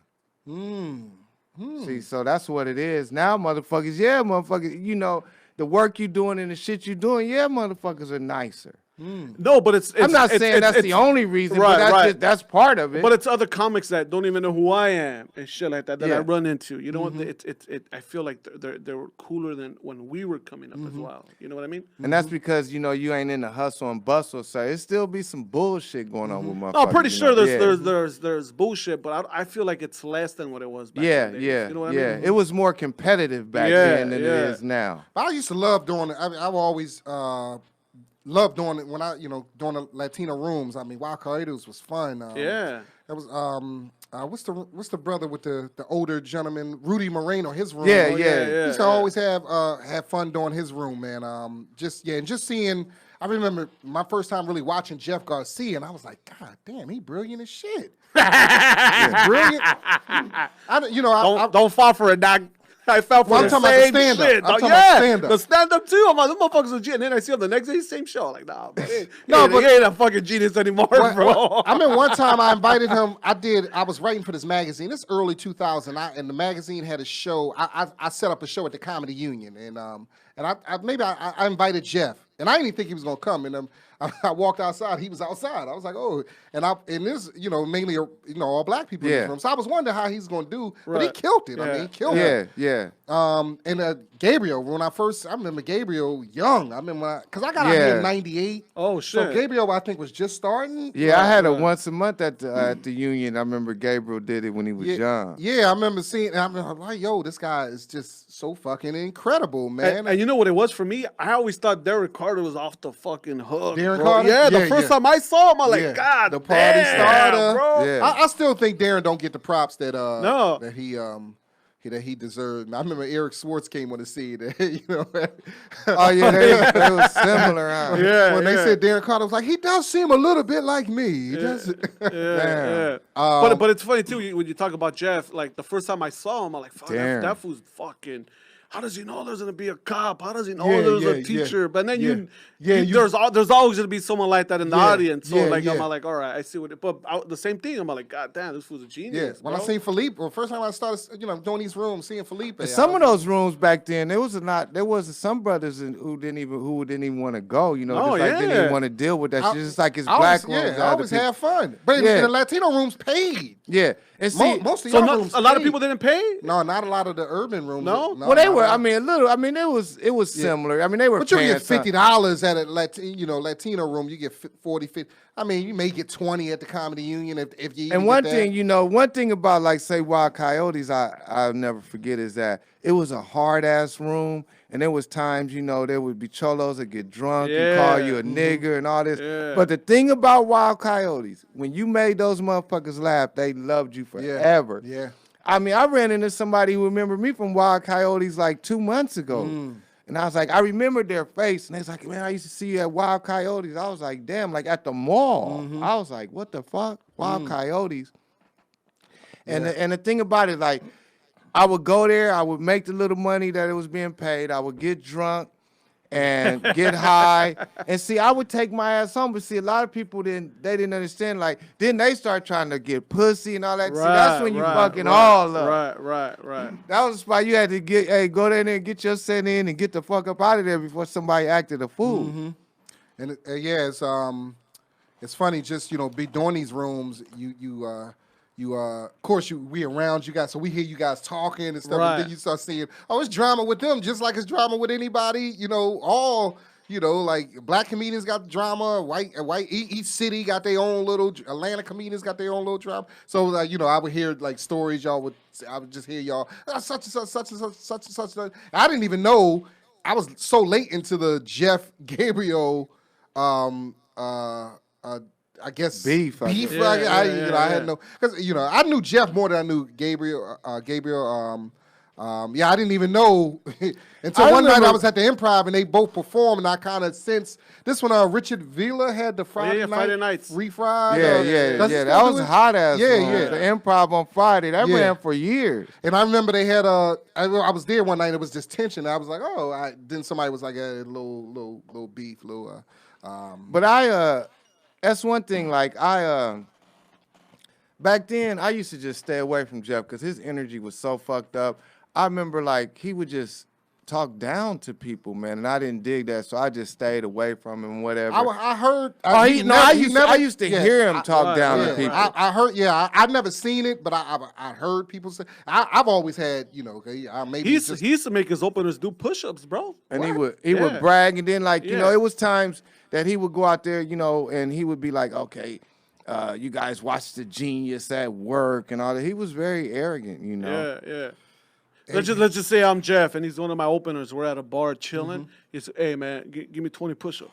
See, so that's what it is. Now, motherfuckers, the work you doing and the shit you doing, motherfuckers are nicer. No, but I'm not saying that's the only reason, but that's part of it. But it's other comics that don't even know who I am and shit like that I run into. You know what? I feel like they were cooler than when we were coming up as well. You know what I mean? And that's because you ain't in the hustle and bustle. So it still be some bullshit going on with motherfuckers. No, I'm pretty sure there's bullshit, but I feel like it's less than what it was back in the days. You know what I mean? It was more competitive back then than it is now. I used to love doing it. I've always loved doing it when doing the Latino rooms. I mean, Wild Coyotes was fun. That was what's the brother with the older gentleman, Rudy Moreno, his room. Yeah. Used to always have fun doing his room, man. Just seeing. I remember my first time really watching Jeff Garcia, and I was like, God damn, he brilliant as shit. Brilliant. Don't fall for it, Doc. I fell for the same shit. The stand-up too. I'm like, the motherfuckers legit. And then I see him the next day, same show. Like, nah, but he ain't a fucking genius anymore, bro. I mean, one time I invited him. I was writing for this magazine. It's early 2000, and the magazine had a show. I set up a show at the Comedy Union, and I invited Jeff, and I didn't even think he was gonna come. And I walked outside. He was outside. I was like, oh, and this, mainly, all black people in this room. So I was wondering how he's going to do, but he killed it. I mean, he killed it. Yeah. And Gabriel, I remember Gabriel young. I remember because I got out here in '98. Oh shit! So Gabriel, I think, was just starting. Yeah, I had a once a month at the Union. I remember Gabriel did it when he was young. Yeah, I remember seeing. And I'm like, yo, this guy is just so fucking incredible, man. And you know what it was for me? I always thought Derek Carter was off the fucking hook. Darren bro. Carter? Yeah, the first time I saw him, I'm like, God, the party starter, bro. Yeah. I still think Darren don't get the props that No. that he deserved. I remember Eric Swartz came on the scene. Oh yeah, they was similar. Huh? Yeah, when they said Darren Carter was like, he does seem a little bit like me. He does. Yeah. But it's funny too when you talk about Jeff. Like the first time I saw him, I'm like, fuck, that fool's fucking. How does he know there's gonna be a cop? How does he know there's a teacher? But then there's always gonna be someone like that in the audience. So I'm like, all right, I see what. But the same thing. I'm like, God damn, this fool's a genius. Yeah. When I seen Felipe, first time I started, doing these rooms, seeing Felipe. Some of those rooms back then, there was some brothers who didn't even want to go. Didn't even want to deal with that. Just like it's black rooms. I always have fun. But in the Latino rooms paid. Yeah, and see, most of your rooms a lot of people didn't pay. No, not a lot of the urban rooms. No? Well, they were. I mean, a little. I mean, it was similar. I mean, they were. But you get $50 at a Latino room. You get 40, 50. I mean, you may get 20 at the Comedy Union if you. And one thing about like say Wild Coyotes, I'll never forget is that it was a hard ass room, and there was times there would be cholos that get drunk and call you a nigger and all this. Yeah. But the thing about Wild Coyotes, when you made those motherfuckers laugh, they loved you forever. Yeah. I mean, I ran into somebody who remembered me from Wild Coyotes like 2 months ago. And I was like, I remember their face. And they was like, man, I used to see you at Wild Coyotes. I was like, damn, like at the mall. I was like, what the fuck? Wild Coyotes. And the thing about it, like, I would go there. I would make the little money that it was being paid. I would get drunk and get high. And see, I would take my ass home. But see, a lot of people didn't understand. Like, then they start trying to get pussy and all that. See, that's when you fucking all up. Right. That was why you had to go there and get your set in and get the fuck up out of there before somebody acted a fool. And it's funny just be doing these rooms. Of course, we around you guys, so we hear you guys talking and stuff. Right. And then you start seeing, it's drama with them, just like it's drama with anybody. Like black comedians got drama, white each city got their own little. Atlanta comedians got their own little drama. So I would hear like stories. I would just hear y'all such and such. I didn't even know. I was so late into the Jeff Gabriel. I guess beef. I had no because I knew Jeff more than I knew Gabriel. I didn't even know until one night I was at the Improv and they both performed and I kind of sensed this one. Richard Villa had the Friday nights refried. That was hot ass. The Improv on Friday that ran for years. And I remember they had I was there one night. It was just tension. I was like, then somebody was like a little beef, But that's one thing, like, back then, I used to just stay away from Jeff because his energy was so fucked up. I remember, like, he would just talk down to people, man, and I didn't dig that, so I just stayed away from him, whatever. I heard... I used to hear him talk down to people. I heard, I've never seen it, but I heard people say... I've always had, maybe... He used to make his openers do push-ups, bro. And he would brag, and then, like, it was times... that he would go out there, and he would be like, okay, you guys watch The Genius at work and all that. He was very arrogant, Yeah. Let's just say I'm Jeff, and he's one of my openers. We're at a bar chilling. He said, hey, man, give me 20 push-ups.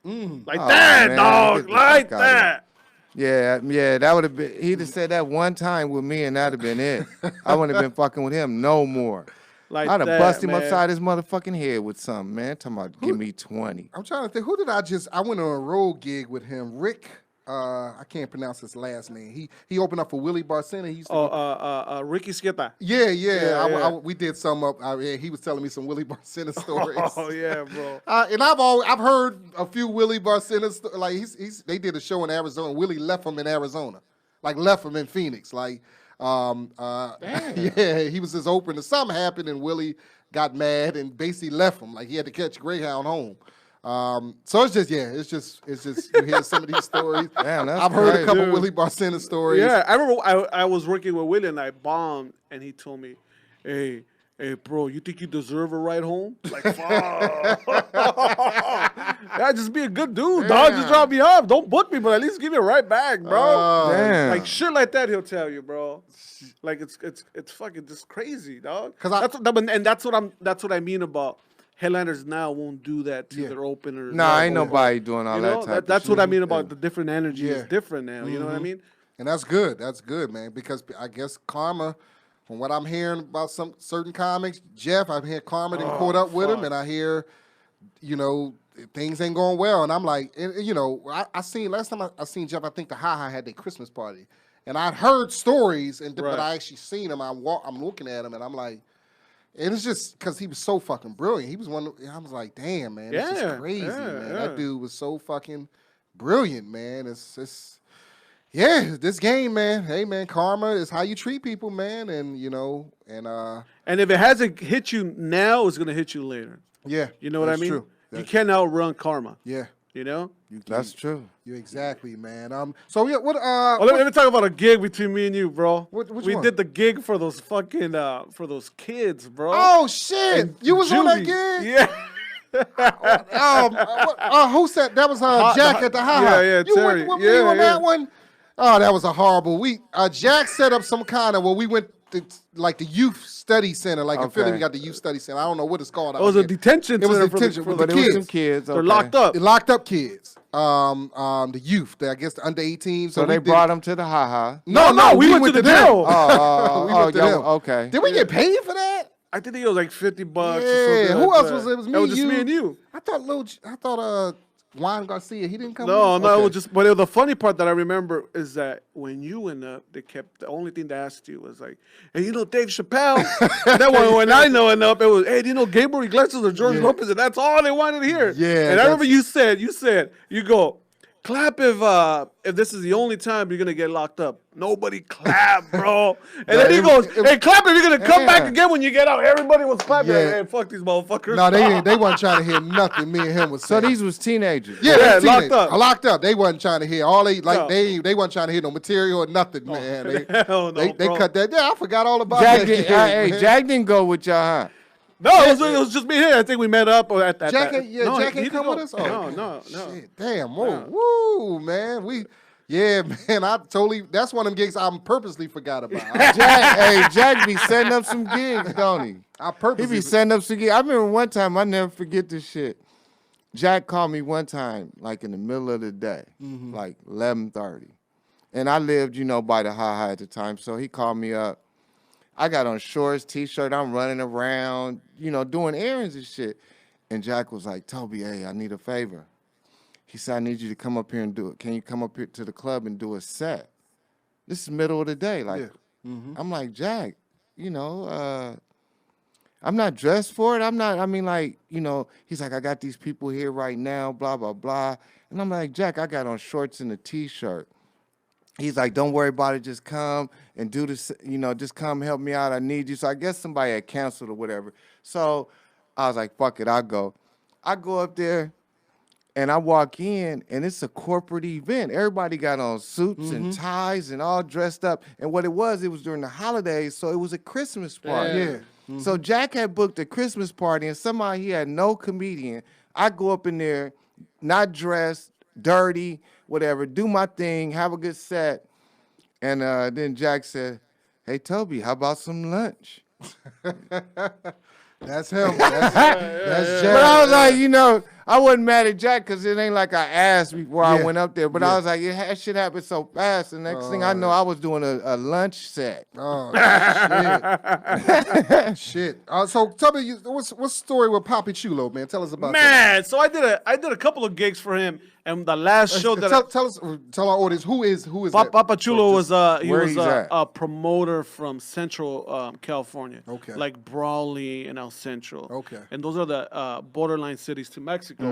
Like that, man, dog. Like that. Yeah, that would have been, he'd have said that one time with me, and that'd have been it. I wouldn't have been fucking with him no more. Like I'd have bust him upside his motherfucking head with something, man. Talking about give me 20. I'm trying to think. Who did I went on a road gig with him. Rick, I can't pronounce his last name. He opened up for Willie Barcena. He used to Ricky Skipper. Yeah. We did some up. He was telling me some Willie Barcena stories. Oh yeah, bro. And I've heard a few Willie Barcena stories. Like they did a show in Arizona. Willie left him in Arizona, like left him in Phoenix, like. He was his opener. Something happened and Willie got mad and basically left him. Like he had to catch Greyhound home. So it's just you hear some of these stories. Damn, that's I've heard a crazy. couple Willie Barcena stories. Yeah, I remember I was working with Willie and I bombed, and he told me, "Hey, bro, you think you deserve a ride home?" Like, fuck. Yeah, just be a good dude, dog. Just drop me off. Don't book me, but at least give me a ride back, bro. Damn. Like shit like that, he'll tell you, bro. Like it's fucking just crazy, dog. That's what I mean about headliners now won't do that to their openers. Nah, ain't nobody doing all You that know, type of that's shit. what I mean about the different energy is Yeah. different now. You know what I mean? And that's good. That's good, man. Because I guess karma, from what I'm hearing about some certain comics, Jeff, I'm hearing karma done caught up with him, and I hear, things ain't going well. And I'm like, I seen last time I seen Jeff, I think the Ha had their Christmas party, and I'd heard stories, but I actually seen him. I'm looking at him, and I'm like. And it's just because he was so fucking brilliant. He was I was like, damn, man, this is crazy, man. That dude was so fucking brilliant, man. It's this game, man. Hey, man, karma is how you treat people, man. And, And if it hasn't hit you now, it's gonna hit you later. yeah. You know what I that's mean? True. You can't outrun karma. Yeah. You know? That's true. You exactly, man. So yeah, what Let me talk about a gig between me and you, bro. Which we one? did the gig for those fucking for those kids, bro. Oh shit. You was on that Juvie. gig? Yeah. Who said that was Jack at the Ha? Yeah, You Terry. were you on Yeah. that one? Oh, that was a horrible week. Jack set up some kind of we went to like the youth study center, like in Philly we got the youth study center. I don't know what it's called. It was a detention It was center detention for with the the But it was kids. some kids. They're Okay. locked up. It locked up kids. The youth. I guess the under 18. So they brought them to the Ha. No, we went to the them. jail. We went to them. Okay. Did we get paid for that? I think it was like $50 or Yeah. something. Who like else that. was it? It was me, It was just you. me and you. I thought Juan Garcia, he didn't come. No, with us? no, it Okay. was just. But the funny part that I remember is that when you went up, the only thing they asked you was like, "Hey, you know Dave Chappelle?" And then when I know enough, it was, "Hey, do you know Gabriel Iglesias or George Lopez?" And that's all they wanted to hear. Yeah, And I remember you said, you go, clap if this is the only time you're gonna get locked up. Nobody clap, bro. And then he goes, "Hey, clap if you're gonna come back again when you get out." Everybody was clapping. Yeah. Hey, fuck these motherfuckers. No, they weren't trying to hear nothing. Me and him was So saying. these was teenagers. Yeah, Yeah, they locked up. Locked up. They wasn't trying to hear all No. they wasn't trying to hear no material or nothing, man. hell no, they bro. cut that. Yeah, I forgot all about Jack that. didn't, shit, man. Jack didn't go with y'all, huh? No, it was just me here. I think we met up at that. Jack no, ain't he come didn't with go. us? Oh, No. Shit, damn, woo, man. Man, that's one of them gigs I purposely forgot about. Jack be setting up some gigs, don't he? I He purposely be setting up some gigs. I remember one time, I never forget this shit. Jack called me one time, like in the middle of the day, like 11:30. And I lived, by the Ha at the time, so he called me up. I got on shorts, T-shirt, I'm running around, doing errands and shit. And Jack was like, "Tobe, hey, I need a favor." He said, "I need you to come up here and do it. Can you come up here to the club and do a set?" This is middle of the day. Like, I'm like, "Jack, I'm not dressed for it. He's like, "I got these people here right now, blah, blah, blah." And I'm like, "Jack, I got on shorts and a T-shirt." He's like, "Don't worry about it. Just come and do this, just come help me out. I need you." So I guess somebody had canceled or whatever. So I was like, "Fuck it, I'll go." I go up there and I walk in and it's a corporate event. Everybody got on suits and ties and all dressed up. And what it was during the holidays, so it was a Christmas party. Yeah. So Jack had booked a Christmas party and somehow he had no comedian. I go up in there, not dressed, dirty, whatever, do my thing, have a good set. And then Jack said, "Hey, Tobe, how about some lunch?" That's him. That's Jack. But I was like, I wasn't mad at Jack because it ain't like I asked before I went up there. But I was like, that shit happened so fast. The next thing I know, I was doing a lunch set. Oh, shit. Shit. So tell me, what's the story with Papi Chulo, man? Tell us about that. Man, so I did a couple of gigs for him, And the last show that tell our audience who is that? Papa Chulo was where was he's at. a promoter from Central California, Okay. like Brawley and El Central. Okay. And those are the borderline cities to Mexico.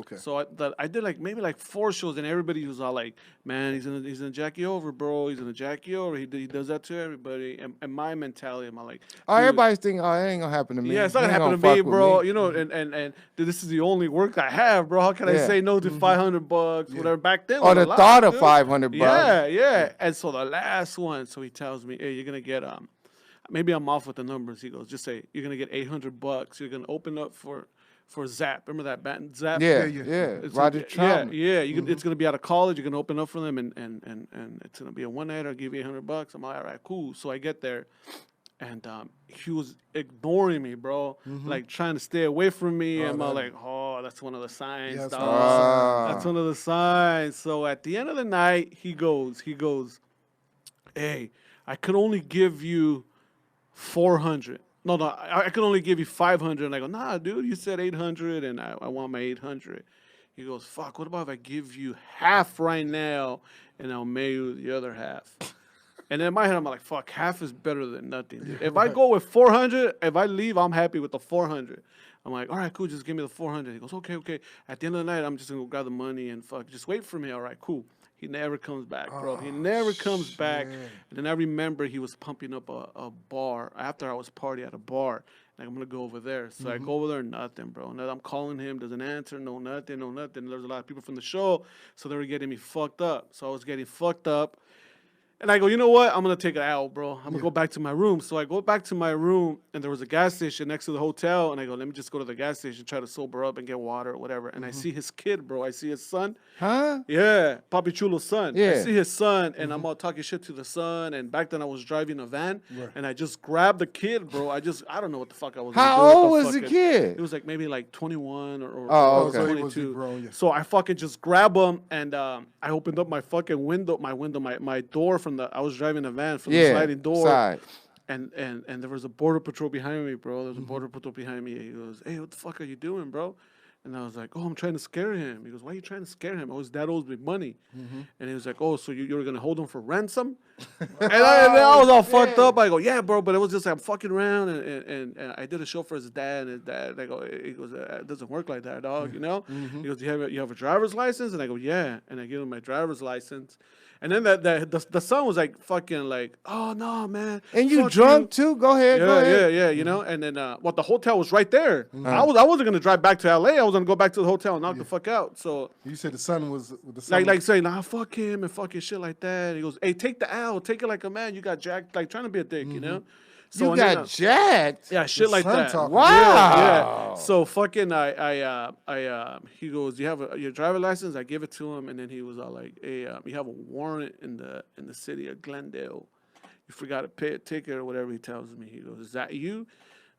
Okay. So I did like maybe like 4 shows, and everybody was all like, "Man, he's gonna jack you over, bro. He's gonna jack you over. He does that to everybody." And my mentality, I'm like, Oh, dude, everybody's thinking, oh, it ain't gonna happen to me. yeah, it's not gonna He ain't happen to me, fuck with bro. me. You know, and dude, this is the only work I have, bro. How can I Yeah. say no to $500, whatever? Back then, Or was a the lot, thought of dude. $500. Yeah. And so the last one, so he tells me, "Hey, you're gonna get maybe I'm off with the numbers." He goes, "Just say you're gonna get $800. You're gonna open up for Zap. Remember that band, Zap? Yeah. It's Roger gonna, Troutman. yeah. It's gonna be out of college. You're gonna open up for them, and it's gonna be a one night. I'll give you $800. I'm like, all right, cool. So I get there, and he was ignoring me, bro. Like trying to stay away from me. And I'm like, oh, that's one of the signs, Yeah, that's dog. one of the signs. That's one of the signs. So at the end of the night, he goes, "Hey, I could only give you 400. No, I could only give you 500." And I go, "Nah, dude, you said 800, and I want my 800. He goes, "Fuck, what about if I give you half right now, and I'll mail you the other half?" And in my head, I'm like, "Fuck, half is better than nothing, dude. If I go with 400, if I leave, I'm happy with the 400. I'm like, all right, cool, just give me the 400. He goes, okay. At the end of the night, I'm just gonna go grab the money and fuck, just wait for me. All right, cool. He never comes back, bro. He never comes back. And then I remember he was pumping up a bar after I was partying at a bar. Like, I'm gonna go over there. So I go over there, nothing, bro. And I'm calling him, doesn't answer, no nothing. There's a lot of people from the show, so they were getting me fucked up. So I was getting fucked up. And I go, you know what? I'm going to take it out, bro. I'm going to go back to my room. So I go back to my room, and there was a gas station next to the hotel. And I go, let me just go to the gas station, try to sober up and get water or whatever. And I see his kid, bro. I see his son. Huh? Yeah, Papi Chulo's son. Yeah. I see his son, and I'm all talking shit to the son. And back then I was driving a van, and I just grabbed the kid, bro. I don't know what the fuck I was How gonna do old with was the fucking- kid? It was like maybe like 21 or Oh, okay. So he 22. was grown, yeah. So I fucking just grab him, and I opened up my fucking window, my door from I was driving a van from the sliding door. Side. And there was a border patrol behind me, bro. There was a border patrol behind me. He goes, "Hey, what the fuck are you doing, bro?" And I was like, "Oh, I'm trying to scare him." He goes, "Why are you trying to scare him?" Oh, his dad owes me money. And he was like, "Oh, so you're going to hold him for ransom?" and I was all fucked up. I go, "Yeah, bro," but it was just like, I'm fucking around. And I did a show for his dad. And his dad, he goes, "It doesn't work like that, dog, you know?" He goes, you have a driver's license?" And I go, "Yeah." And I give him my driver's license. And then the son was like fucking like, "Oh no, man!" And you fuck drunk too? Go ahead. Go ahead. Yeah, you know. And then the hotel was right there. I wasn't gonna drive back to LA. I was gonna go back to the hotel and knock the fuck out. So You said the son was the son. like saying, "Nah, fuck him," and fucking shit like that. He goes, "Hey, take the L, take it like a man. You got jacked, like trying to be a dick, you know." So You and then, got jacked? yeah, shit like son that. talking. Wow. Yeah. So fucking he goes, "You have your driver license?" I give it to him, and then he was all like, "Hey, you have a warrant in the city of Glendale. You forgot to pay a ticket or whatever." He tells me. He goes, "Is that you?"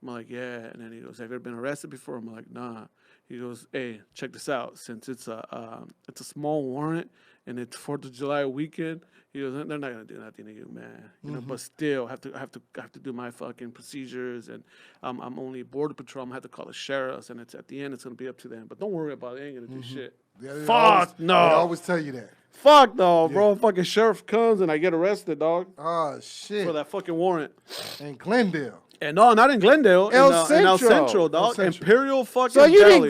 I'm like, "Yeah." And then he goes, "Have you ever been arrested before?" I'm like, "Nah." He goes, "Hey, check this out. Since it's a small warrant and it's 4th of July weekend," he goes, "They're not gonna do nothing to you, man. You know, but still, have to do my fucking procedures, and I'm only border patrol. I'm gonna have to call the sheriffs, and it's at the end, it's gonna be up to them. But don't worry about it. They ain't gonna do shit." Yeah, they Fuck no. They always tell you that. Fuck no, bro. Fucking sheriff comes and I get arrested, dog, Oh shit. for that fucking warrant. In Glendale. And no, not in Glendale. El in El Centro. Central, dog. El Central. Imperial fucking So you Deli.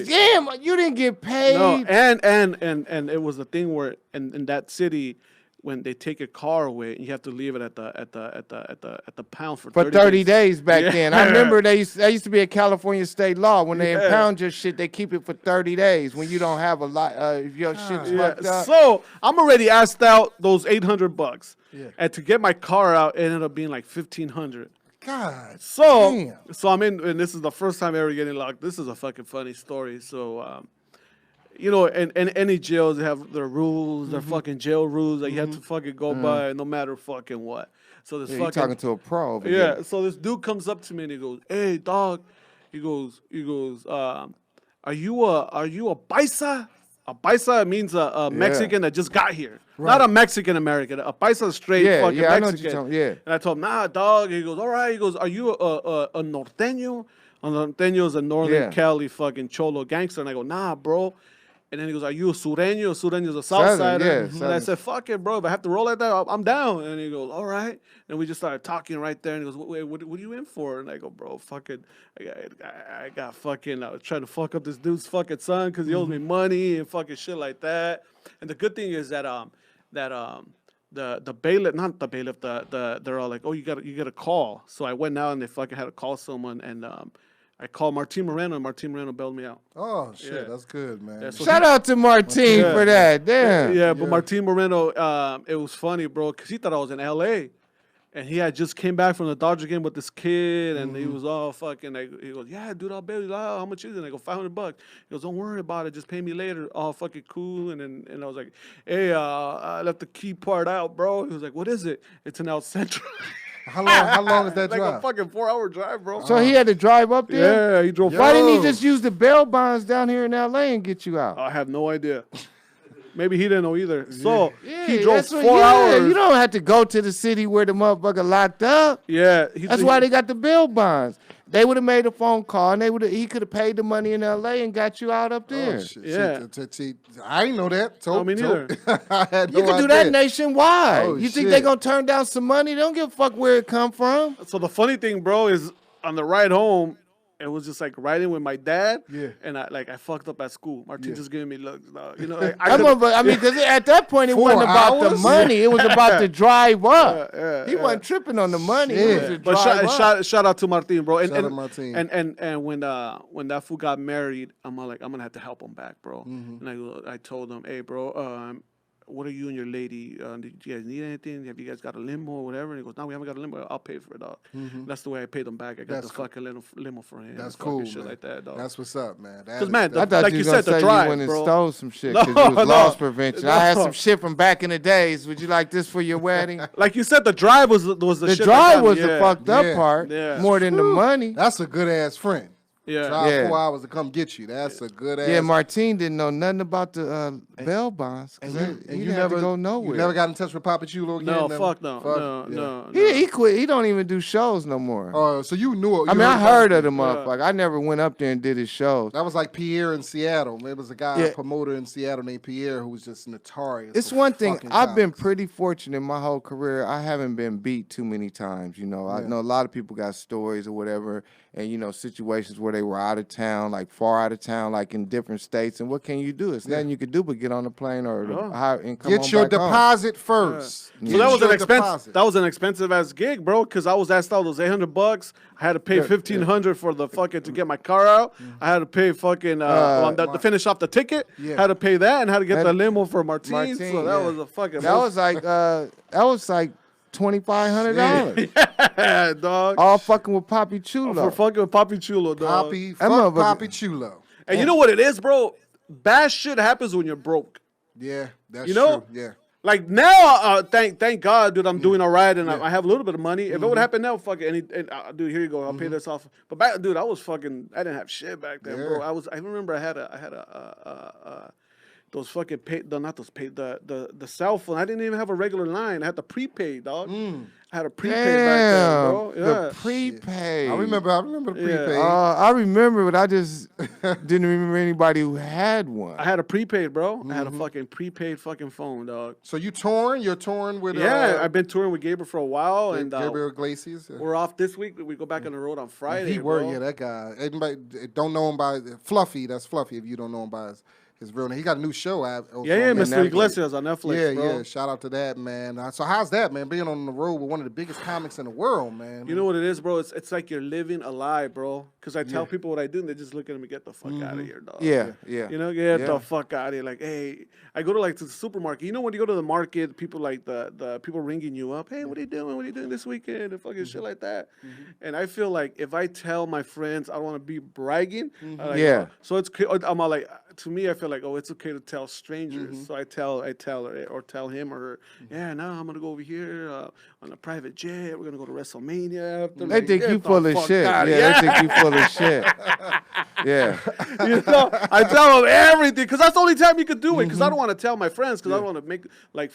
you didn't get paid. No, and it was the thing where in that city, when they take your car away, you have to leave it at the pound for 30 days back Yeah. then. I remember that used to be a California state law. When they Yeah. impound your shit, they keep it for 30 days. When you don't have a lot, if your shit's fucked up. So I'm already asked out those $800, Yeah. and to get my car out, it ended up being like $1,500. God. So, damn. so I'm in, and this is the first time ever getting locked. This is a fucking funny story. So, you know, in any jails, they have their rules, their fucking jail rules that you have to fucking go by, no matter fucking what. So this Yeah, you fucking talking to a pro over yeah. here. So this dude comes up to me and he goes, "Hey, dog," he goes, "Are you a paisa?" A paisa means a Mexican that just got here, not a Mexican American. A paisa is straight Yeah, fucking yeah, I know what you're Mexican. talking- yeah. And I told him, "Nah, dog." He goes, "All right." He goes, "Are you a norteño?" A norteño is a Northern Yeah. Cali fucking cholo gangster. And I go, "Nah, bro." And then he goes, "Are you a sureño? Sureño's a south sider." Yeah, And I said, "Fuck it, bro. If I have to roll like that, I'm down." And he goes, "All right." And we just started talking right there. And he goes, "Wait, what are you in for?" And I go, "Bro, fucking, I got fucking, I was trying to fuck up this dude's fucking son because he owes me money and fucking shit like that." And the good thing is that the bailiff, not the bailiff, they're all like, "Oh, you got to call." So I went out and they fucking had to call someone, and I called Martin Moreno, and Martin Moreno bailed me out. Oh shit, Yeah. that's good, man. Yeah, so Shout out to Martin for that. Damn. Yeah, but Martin Moreno, it was funny, bro, because he thought I was in L.A. And he had just came back from the Dodger game with this kid, and he was all fucking. He goes, "Yeah, dude, I'll bail you out. How much is it?" And I go, $500. He goes, "Don't worry about it. Just pay me later." All fucking cool. And I was like, "Hey, I left the key part out, bro." He was like, "What is it?" "It's an El Centro." How long is that like drive? a fucking 4-hour drive, bro. So he had to drive up there? Yeah, he drove. Why didn't he Yo. just use the bail bonds down here in L.A. and get you out? I have no idea. Maybe he didn't know either. So Yeah, he drove that's 4 hours. You don't have to go to the city where the motherfucker locked up. Yeah, That's why they got the bail bonds. They would have made a phone call, and he could have paid the money in L.A. and got you out up there. Oh, shit. Yeah. See, I didn't know that. No, me neither. I had You no can do that idea. nationwide. Oh, You think shit. they gonna turn down some money? They don't give a fuck where it come from. So the funny thing, bro, is on the ride home, it was just like riding with my dad. Yeah. And I fucked up at school. Martin just giving me looks. Dog. You know, Because at that point it 4 wasn't about the hours? money. It was about the drive up. Yeah, He wasn't tripping on the money. It Shit. was the But drive up. shout out to Martin, bro. And, Shout out and, Martin. And when that fool got married, I'm gonna have to help him back, bro. And I told him, "Hey, bro, what are you and your lady? Do you guys need anything? Have you guys got a limo or whatever?" And he goes, "No, we haven't got a limo. I'll pay for it, dog." That's the way I paid him back. I got That's the cool. fucking limo for him. That's and fucking cool, shit man. like that, dog. That's what's up, man. Because man, I thought like you you was gonna said, the say drive, you went and bro. stole some shit No, because you was no. loss prevention. I had No. some shit from back in the days. Would you like this for your wedding? Like you said, the drive was the The shit. drive that got was me, the yeah. fucked up Yeah. part Yeah. more than the money. That's a good ass friend. Yeah. Drive Yeah. 4 hours to come get you. That's a good ass. Yeah, Martin didn't know nothing about the bail bonds. And Cause you, he and you didn't never have to go nowhere. You never got in touch with Papa Chulo again. No, never? fuck no, no, yeah. no. He quit. He don't even do shows no more. Oh, so you knew it. I you mean, I heard of the him. motherfucker. I never went up there and did his shows. That was like Pierre in Seattle. There was a guy, Yeah. a promoter in Seattle named Pierre, who was just notorious. It's for one thing. fucking I've been comics. pretty fortunate in my whole career. I haven't been beat too many times. You know, I know a lot of people got stories or whatever, and you know, situations where they were out of town, like far out of town, like in different states. And what can you do? It's nothing you can do but get on the plane or and come Get on your back home. deposit first. So that was an expense. Deposit. That was an expensive ass gig, bro. Because I was asked out those $800. I had to pay $1,500 for the fucking to get my car out. I had to pay fucking to finish off the ticket. Yeah. Had to pay that and had to get Had the to- limo for Martin. Martin, So that was a fucking. That was like $2,500. yeah, dog. All fucking with Poppy Chulo. For fucking with Papi Chulo, dog. Poppy, That fuck motherfucker- Poppy Chulo. And you know what it is, bro? Bad shit happens when you're broke. Yeah, that's You know? true. Yeah. Like now, thank God, dude, I'm doing all right, and I have a little bit of money. If it would happen now, fuck it, dude, here you go, I'll pay this off. But back, dude, I was fucking, I didn't have shit back then, bro. Yeah. I remember I had those fucking the cell phone. I didn't even have a regular line. I had the prepaid, dog. I had a prepaid back then, bro. Damn, Yeah. the prepaid. I remember the Yeah. prepaid. I remember, but I just didn't remember anybody who had one. I had a prepaid, bro. I had a fucking prepaid fucking phone, dog. So you touring? You're touring with Yeah, I've been touring with Gabriel for a while, and Gabriel Iglesias. we're off this week. We go back on the road on Friday. He bro. yeah, that guy. Everybody don't know him by Fluffy. That's Fluffy. If you don't know him by his real name, he got a new show. Yeah, on Mr. Netflix. Iglesias on Netflix, Yeah, bro. yeah. Shout out to that, man. So how's that, man? Being on the road with one of the biggest comics in the world, man. You know what it is, bro? It's like you're living a lie, bro. Because I tell people what I do, and they just look at me, get the fuck out of here, dog. Yeah. You know, get Yeah. the fuck out of here. Like, hey, I go to the supermarket. You know, when you go to the market, people like the people ringing you up. Hey, what are you doing? What are you doing this weekend? And fucking shit like that. And I feel like if I tell my friends, I don't want to be bragging. Like, Yeah. So I'm all like, to me, I feel like, oh, it's okay to tell strangers. So I tell her or tell him or her, yeah, now I'm gonna go over here on a private jet. We're gonna go to WrestleMania. After. They Like, think get you the full of fuck shit. outta Yeah, here. they think you full of shit. Yeah. You know, I tell him everything because that's the only time you could do it. Because I don't want to tell my friends because I don't want to make like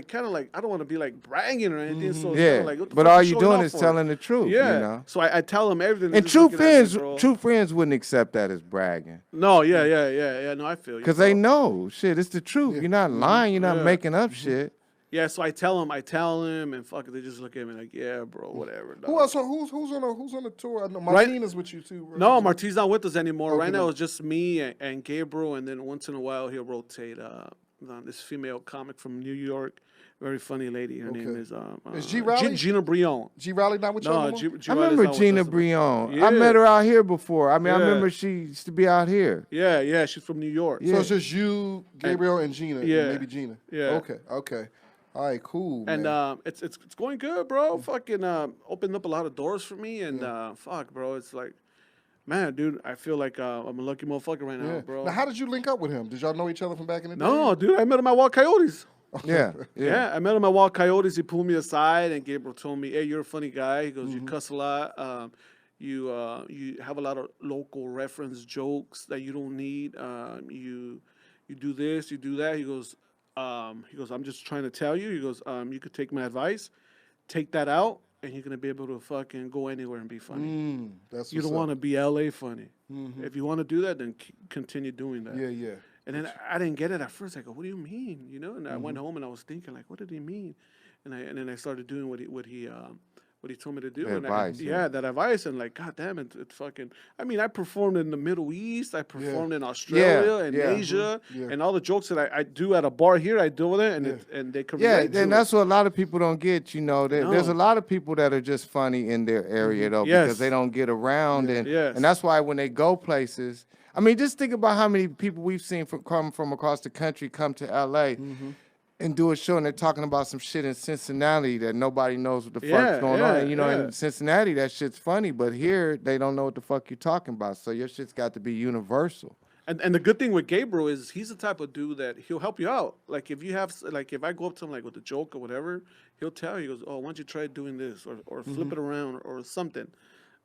kind of like I don't want to be like bragging or anything. So it's Yeah. kinda like, what the But fuck all you you're showing doing off is for? telling the truth. Yeah. You know? So I tell them everything. And They're just true looking at me, friends, bro. true friends wouldn't accept that as bragging. No, yeah. No, I feel you. Because bro. they know, shit, it's the truth. You're not lying. You're not making up shit. Yeah, so I tell them, and fuck it, they just look at me like, yeah, bro, whatever. Who dog. else? Who's on the tour? I know Martina's with you too. Right? No, Marti's not with us anymore. Okay, Right now no. it's just me and Gabriel, and then once in a while he'll rotate this female comic from New York, very funny lady. Her name is G. Riley? Gina Brion. G. Riley not with you No, anymore? G. I Riley's remember not with Gina us anymore. Brion. Yeah. I met her out here before. I mean, I Yeah. remember she used to be out here. Yeah, she's from New York. So it's just you, Gabriel, and Gina. and Yeah. maybe Gina. Yeah. Okay. All right, cool. And man. it's going good, bro. Fucking opened up a lot of doors for me, and fuck, bro, it's like, man, dude, I feel like I'm a lucky motherfucker right now, bro. Now, how did you link up with him? Did y'all know each other from back in the day? No, dude, I met him at Wild Coyotes. Yeah. Yeah, I met him at Wild Coyotes. He pulled me aside, and Gabriel told me, "Hey, you're a funny guy." He goes, "You cuss a lot. You have a lot of local reference jokes that you don't need. You do this, you do that." He goes, "I'm just trying to tell you." He goes, "You could take my advice, take that out, and you're gonna be able to fucking go anywhere and be funny. That's You don't what's want to be LA funny. If you want to do that, then continue doing that." up. Yeah. And then I didn't get it at first. I go, "What do you mean?" You know. And I went home and I was thinking, like, "What did he mean?" And then I started doing what he told me to do. Advice, That advice. And like, God damn it, it's fucking. I mean, I performed in the Middle East. I performed in Australia and Asia, and all the jokes that I do at a bar here, I do with it, and they come. Yeah, right to and it. that's what a lot of people don't get. You know, there's a lot of people that are just funny in their area though, Yes. because they don't get around, Yes. and that's why when they go places, I mean, just think about how many people we've seen come from across the country come to LA. And do a show, and they're talking about some shit in Cincinnati that nobody knows what the fuck's going on. And, you know, in Cincinnati, that shit's funny, but here, they don't know what the fuck you're talking about. So your shit's got to be universal. And the good thing with Gabriel is he's the type of dude that he'll help you out. Like if you have, like if I go up to him like with a joke or whatever, he'll tell you, he goes, "Oh, why don't you try doing this or flip it around or something."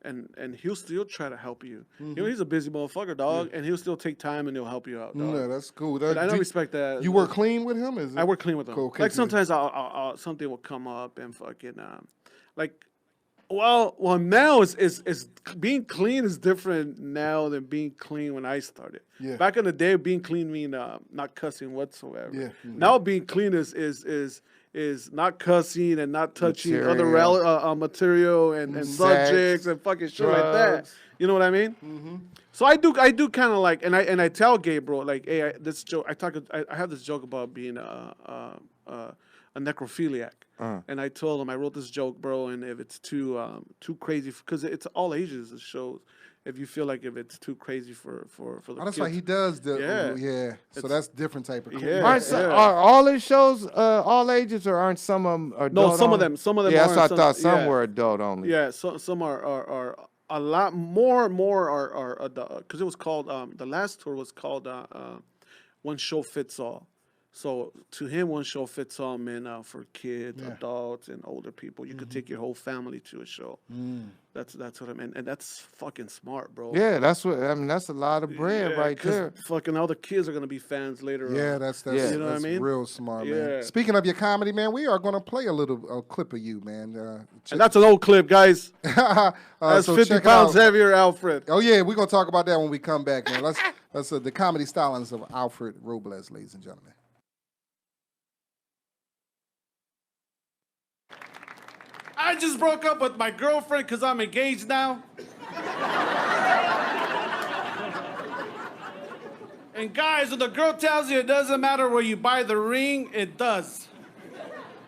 And he'll still try to help you. You know, he's a busy motherfucker, dog, and he'll still take time and he'll help you out, dog. Yeah, that's cool. And I don't respect that. You work clean with him? Is it? I work clean with him. Cool, Like sometimes I'll something will come up and fucking like. Well, now is being clean is different now than being clean when I started. Yeah. Back in the day, being clean mean not cussing whatsoever. Yeah. Now being clean is not cussing and not touching other material and subjects and fucking shit like that. drugs. You know what I mean? So I do kind of like, and I tell Gabriel like, hey, this joke. I have this joke about being a necrophiliac, and I told him I wrote this joke, bro, and if it's too crazy, because it's all ages. It shows. If you feel like if it's too crazy for the that's kids. like he does. Yeah. So that's different type of. Cool. Yeah. Are all his shows all ages, or aren't some of them adult? No, some of only? them. Yeah, that's are, what I thought. Some yeah. were adult only. Yeah, so some are a lot more are because it was called the last tour was called One Show Fits All. So to him, one show fits all meant for kids, adults, and older people. You could take your whole family to a show. That's what I mean, and that's fucking smart, bro. Yeah, that's what I mean. That's a lot of bread right 'cause there. fucking all the kids are gonna be fans later on. Yeah, that's You know what I that's mean? real smart, man. Yeah. Speaking of your comedy, man, we are going to play a little clip of you, man. And that's an old clip, guys. That's so 50 check it pounds out. heavier, Alfred. Oh yeah, we're gonna talk about that when we come back, man. Let's the comedy stylings of Alfred Robles, ladies and gentlemen. I just broke up with my girlfriend because I'm engaged now. And guys, when the girl tells you it doesn't matter where you buy the ring, it does.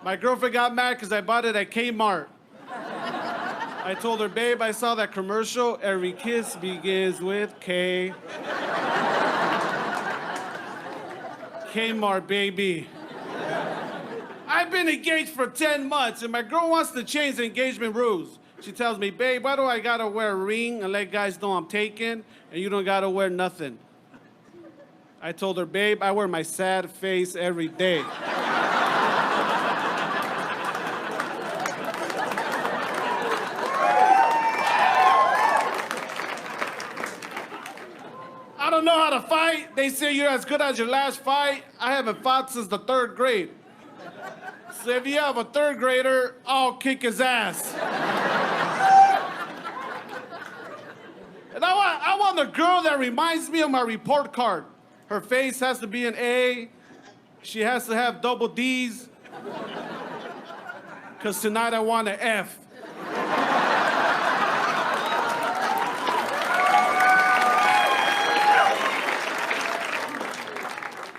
My girlfriend got mad because I bought it at Kmart. I told her, babe, I saw that commercial. Every kiss begins with K. Kmart, baby. I've been engaged for 10 months, and my girl wants to change the engagement rules. She tells me, babe, why do I gotta wear a ring and let guys know I'm taken, and you don't gotta wear nothing? I told her, babe, I wear my sad face every day. to fight, they say you're as good as your last fight. I haven't fought since the 3rd grade. So if you have a 3rd grader, I'll kick his ass. And I want a girl that reminds me of my report card. Her face has to be an A. She has to have double D's. Because tonight I want an F.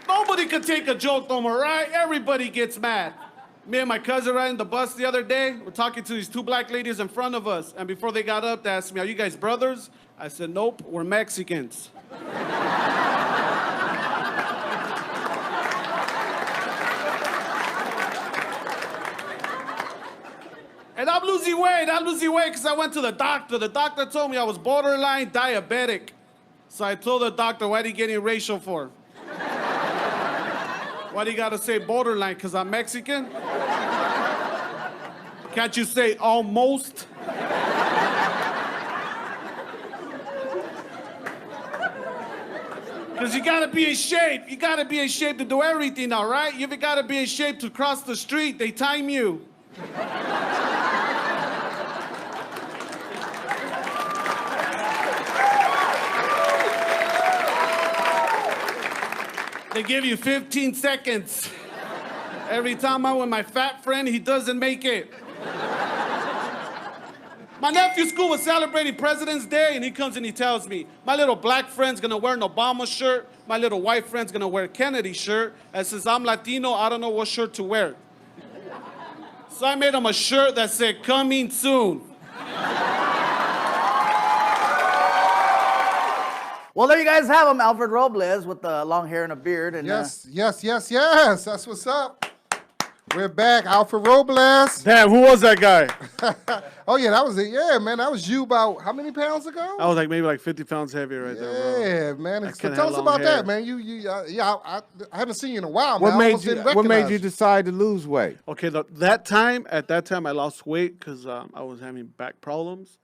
Nobody could take a joke no more, right? Everybody gets mad. Me and my cousin riding the bus the other day, we're talking to these 2 black ladies in front of us, and before they got up, they asked me, "Are you guys brothers?" I said, "Nope, we're Mexicans." And I'm losing weight because I went to the doctor. The doctor told me I was borderline diabetic. So I told the doctor, "What are you getting racial for?" Why do you gotta say borderline? Because I'm Mexican? Can't you say almost? Because you gotta be in shape. You gotta be in shape to do everything, all right? You gotta be in shape to cross the street. They time you. They give you 15 seconds. Every time I'm with my fat friend, he doesn't make it. My nephew's school was celebrating President's Day, and he comes and he tells me, "My little black friend's gonna wear an Obama shirt. My little white friend's gonna wear a Kennedy shirt. And since I'm Latino, I don't know what shirt to wear." So I made him a shirt that said, "Coming soon." Well, there you guys have him, Alfred Robles with the long hair and a beard. And Yes. That's what's up. We're back, Alfred Robles. Damn, who was that guy? Oh yeah, that was it. Yeah, man, that was you about how many pounds ago? I was like maybe like 50 pounds heavier right there, bro. Yeah, man. So kinda tell had us long about hair. that, man. I haven't seen you in a while. What man. I made almost you? didn't What made recognize you decide to lose weight? Okay, at that time I lost weight because I was having back problems,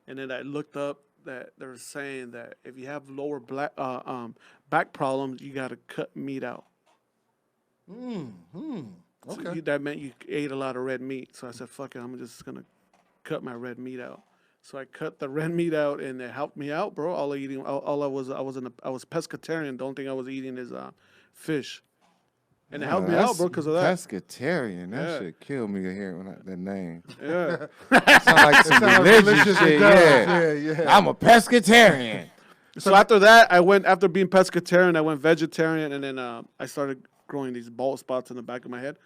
and then I looked up that they were saying that if you have lower back problems, you got to cut meat out. So Okay. that meant you ate a lot of red meat. So I said, "Fuck it, I'm just gonna cut my red meat out." So I cut the red meat out, and it helped me out, bro. All I was pescatarian. The only thing I was eating is fish, and it helped me out, bro, because of that. Pescatarian. That Yeah. shit killed me to hear that name. Yeah. Sound like some religious religious, shit. it does. Yeah. Yeah. I'm a pescatarian. So after that, after being pescatarian, I went vegetarian, and then I started growing these bald spots in the back of my head.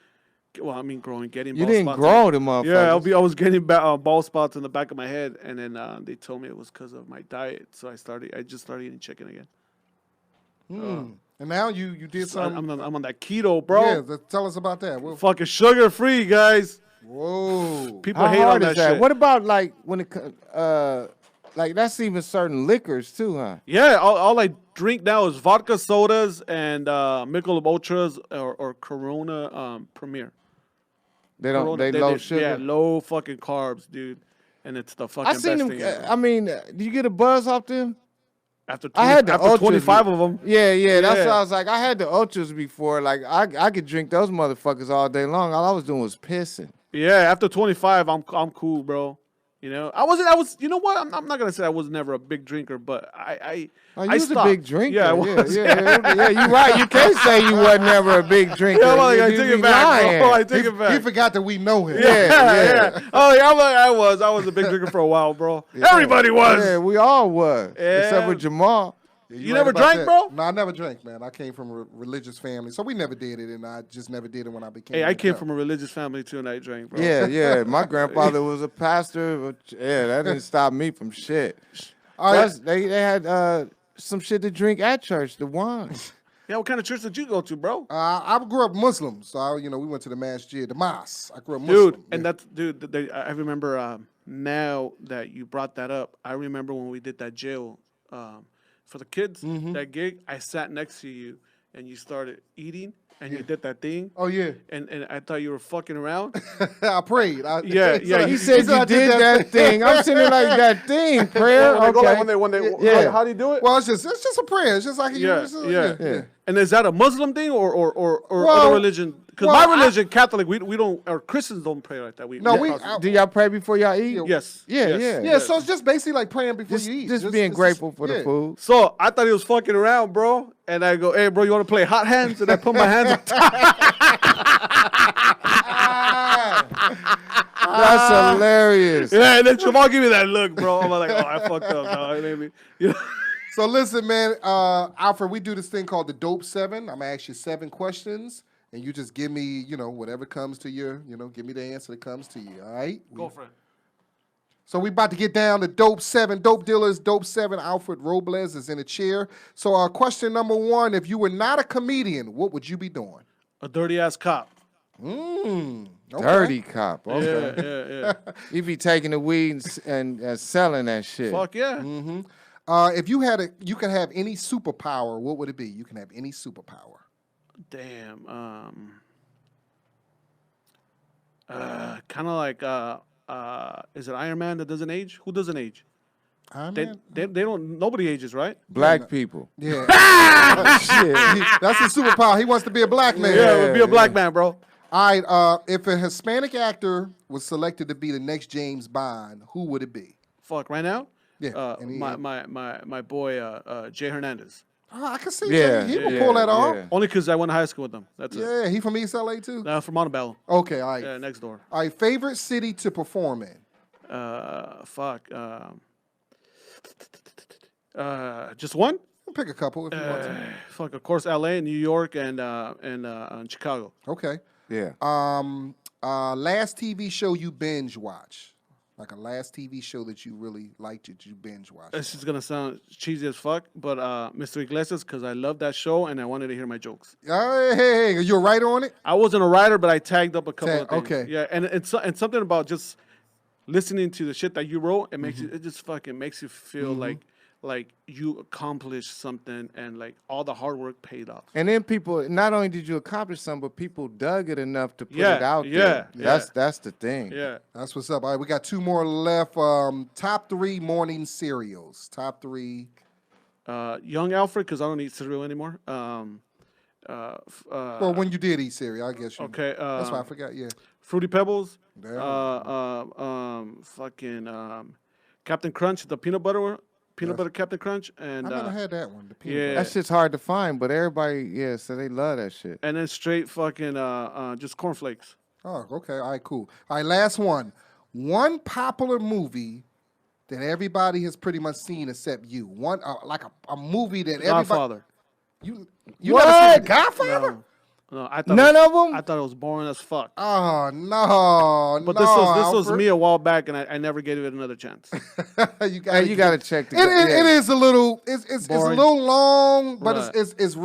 Well, I mean, getting You bald didn't spots. grow them motherfuckers. Yeah, I was getting bald spots in the back of my head, and then they told me it was because of my diet. So I just started eating chicken again. And now you did something. I'm on that keto, bro. Yeah, tell us about that. Fucking sugar free, guys. Whoa. People How hate on hard that is that? shit. What about like when it like that's even certain liquors too, huh? Yeah, all I drink now is vodka sodas and Michelob Ultras or Corona Premier. They don't. Corona, They low sugar. Yeah, low fucking carbs, dude. And it's the fucking I seen best them. thing ever. I mean, do you get a buzz off them? After I had the after Ultras. 25 of them. Yeah. That's Yeah. what I was like. I had the ultras before. Like I could drink those motherfuckers all day long. All I was doing was pissing. Yeah, after 25, I'm cool, bro. You know, I was. You know what? I'm not gonna say I was never a big drinker, but I Oh, you was a stopped. big drinker. Yeah, I was. Yeah, you right. You can't say you wasn't never a big drinker. Yeah, well, I You take be it back, lying. bro. I take it back. He forgot that we know him. Yeah. Oh yeah, I was a big drinker for a while, bro. Everybody was. Yeah, we all was. Yeah. Except for Jamal. You never drank, bro? No, I never drank, man. I came from a religious family, so we never did it, and I just never did it when I became. Hey, I an came adult. from a religious family too, and I drank, bro. Yeah. My grandfather was a pastor. But yeah, that didn't stop me from shit. All right. Plus, they had some shit to drink at church, the wine. Yeah, what kind of church did you go to, bro? I grew up Muslim, so we went to the masjid, the mosque. I grew up Muslim. Dude, and that's I remember now that you brought that up. I remember when we did that jail for the kids, that gig. I sat next to you, and you started eating, and you did that thing, Oh yeah. and I thought you were fucking around. I prayed. Yeah, He said I you did that thing. I'm sitting there like that thing. Prayer. When they go like, Okay. when they Yeah. how do you do it? Well, it's just a prayer. It's just like Yeah, it's just- yeah. And is that a Muslim thing or Well, other religion? Because well, my religion, Catholic, we don't, or Christians don't pray like that. No, we. Do y'all pray before y'all eat? Yes. Yeah, yes. yeah. Yeah, so it's just basically like praying before Just, you eat. just being it's grateful for the yeah. food. So I thought he was fucking around, bro. And I go, hey, bro, you want to play hot hands? And I put my hands on top. That's hilarious. Yeah, and then Jamal give me that look, bro. I'm like, oh, I fucked up, dog. You know? So listen, man, Alfred, we do this thing called the Dope 7. I'm gonna ask you 7 questions, and you just give me, whatever comes to you. Give me the answer that comes to you. All right? Go for it. So we about to get down to Dope 7. Dope dealers, Dope 7. Alfred Robles is in a chair. So question number 1: if you were not a comedian, what would you be doing? A dirty ass cop. Okay. Dirty cop. Okay. Yeah. He be taking the weed and selling that shit. Fuck yeah. If you could have any superpower, what would it be? You can have any superpower. Damn. Kind of like, is it Iron Man that doesn't age? Who doesn't age? Iron They Man? don't. Nobody ages, right? Black people. Yeah. Shit. That's his superpower. He wants to be a black man. Yeah, it would be a black man, bro. All right. If a Hispanic actor was selected to be the next James Bond, who would it be? Fuck, right now? Yeah, and he- My boy, Jay Hernandez. Oh, I can see Yeah, that. He will yeah, pull that off. yeah. Only because I went to high school with him. That's it. Yeah, he from East LA too. From Montebello. Okay, all right. Yeah, next door. All right, favorite city to perform in? Fuck. Just one? Pick a couple if you want to. Fuck, of course, L.A., New York, and Chicago. Okay. Yeah. Last TV show you binge watch? Like a last TV show that you really liked that you binge watched? This is gonna sound cheesy as fuck, but Mr. Iglesias, because I love that show and I wanted to hear my jokes. Hey, you're right on it? I wasn't a writer, but I tagged up a couple of things. Okay. Yeah, and something about just listening to the shit that you wrote. It makes it just fucking makes you feel like you accomplished something and like all the hard work paid off. And then people, not only did you accomplish something, but people dug it enough to put Yeah, it out yeah, there. yeah. That's the thing. Yeah. That's what's up. All right, we got 2 more left. Top 3 morning cereals. Top 3. Young Alfred, because I don't eat cereal anymore. Well, when you did eat cereal, I guess you. Okay. That's why I forgot. Yeah. Fruity Pebbles. There. Captain Crunch, the peanut butter Captain Crunch, and I never had that one. The peanut yeah. That shit's hard to find, but everybody, so they love that shit. and then straight fucking just cornflakes. butter. Oh, okay. All right, cool. All right, last one. One popular movie that everybody has pretty much seen except you. One like a movie that everybody. Godfather. You never seen The Godfather? No, I thought None it was, of them? I thought it was boring as fuck. Oh no! But no, this was Alfred. me a while back, and I never gave it another chance. you got Hey, you got to check the It is a little. It's a Boring. little long, but Right. it's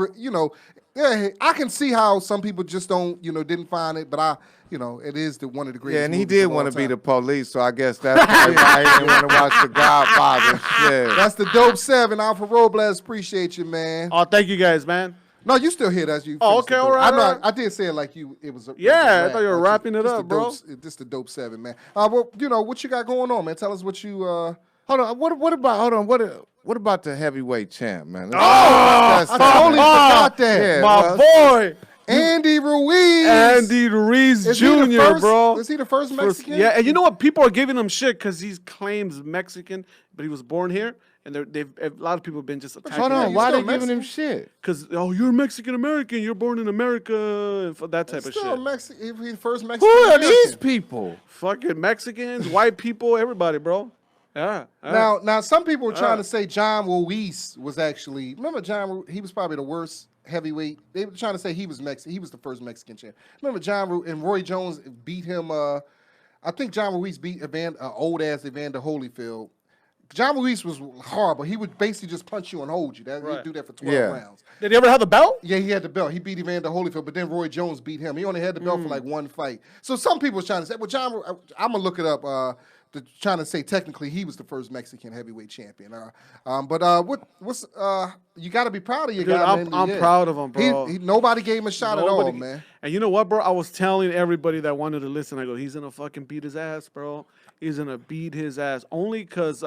yeah. I can see how some people just don't didn't find it, but it is one of the greatest. Yeah, and he movies did of all want to be time. the police, so I guess that's probably why he didn't want to watch The Godfather. Yeah. That's the Dope 7. Alfred Robles, appreciate you, man. Oh, thank you guys, man. No, you still here as you. Oh, finish the okay, dope. all right, I know. all right. I did say it like you. It was. Yeah, I thought you were wrapping it up, bro. This the Dope 7, man. Well, what you got going on, man? Tell us what you. Hold on. What about the heavyweight champ, man? I totally forgot that. Yeah, My well, boy, Andy Ruiz. Andy Ruiz Is he the Jr., first- bro. Is he the first Mexican? Yeah, and you know what? People are giving him shit because he claims Mexican, but he was born here, and a lot of people have been just attacking hold on. he's Why still they giving him Mexican? shit? because you're Mexican American, you're born in America, and that type of Still shit. Mexican. If he's the first Mexican. Who are American. these people? Fucking Mexicans, white people, everybody, bro. Yeah. Now, some people were trying to say John Ruiz was actually. Remember he was probably the worst heavyweight. They were trying to say he was Mexican. He was the first Mexican champ. Remember and Roy Jones beat him. I think John Ruiz beat old ass Evander Holyfield. John Ruiz was horrible. He would basically just punch you and hold you. He'd Right. do that for 12 Yeah. rounds. Did he ever have the belt? Yeah, he had the belt. He beat Evander Holyfield, but then Roy Jones beat him. He only had the belt for like one fight. So some people was trying to say, well, John, I'm going to look it up. trying to say technically he was the first Mexican heavyweight champion. What's you got to be proud of your Dude, guy. Man. I'm proud of him, bro. Nobody gave him a shot at all, man. And you know what, bro? I was telling everybody that wanted to listen. I go, he's gonna fucking beat his ass, bro. He's gonna beat his ass only because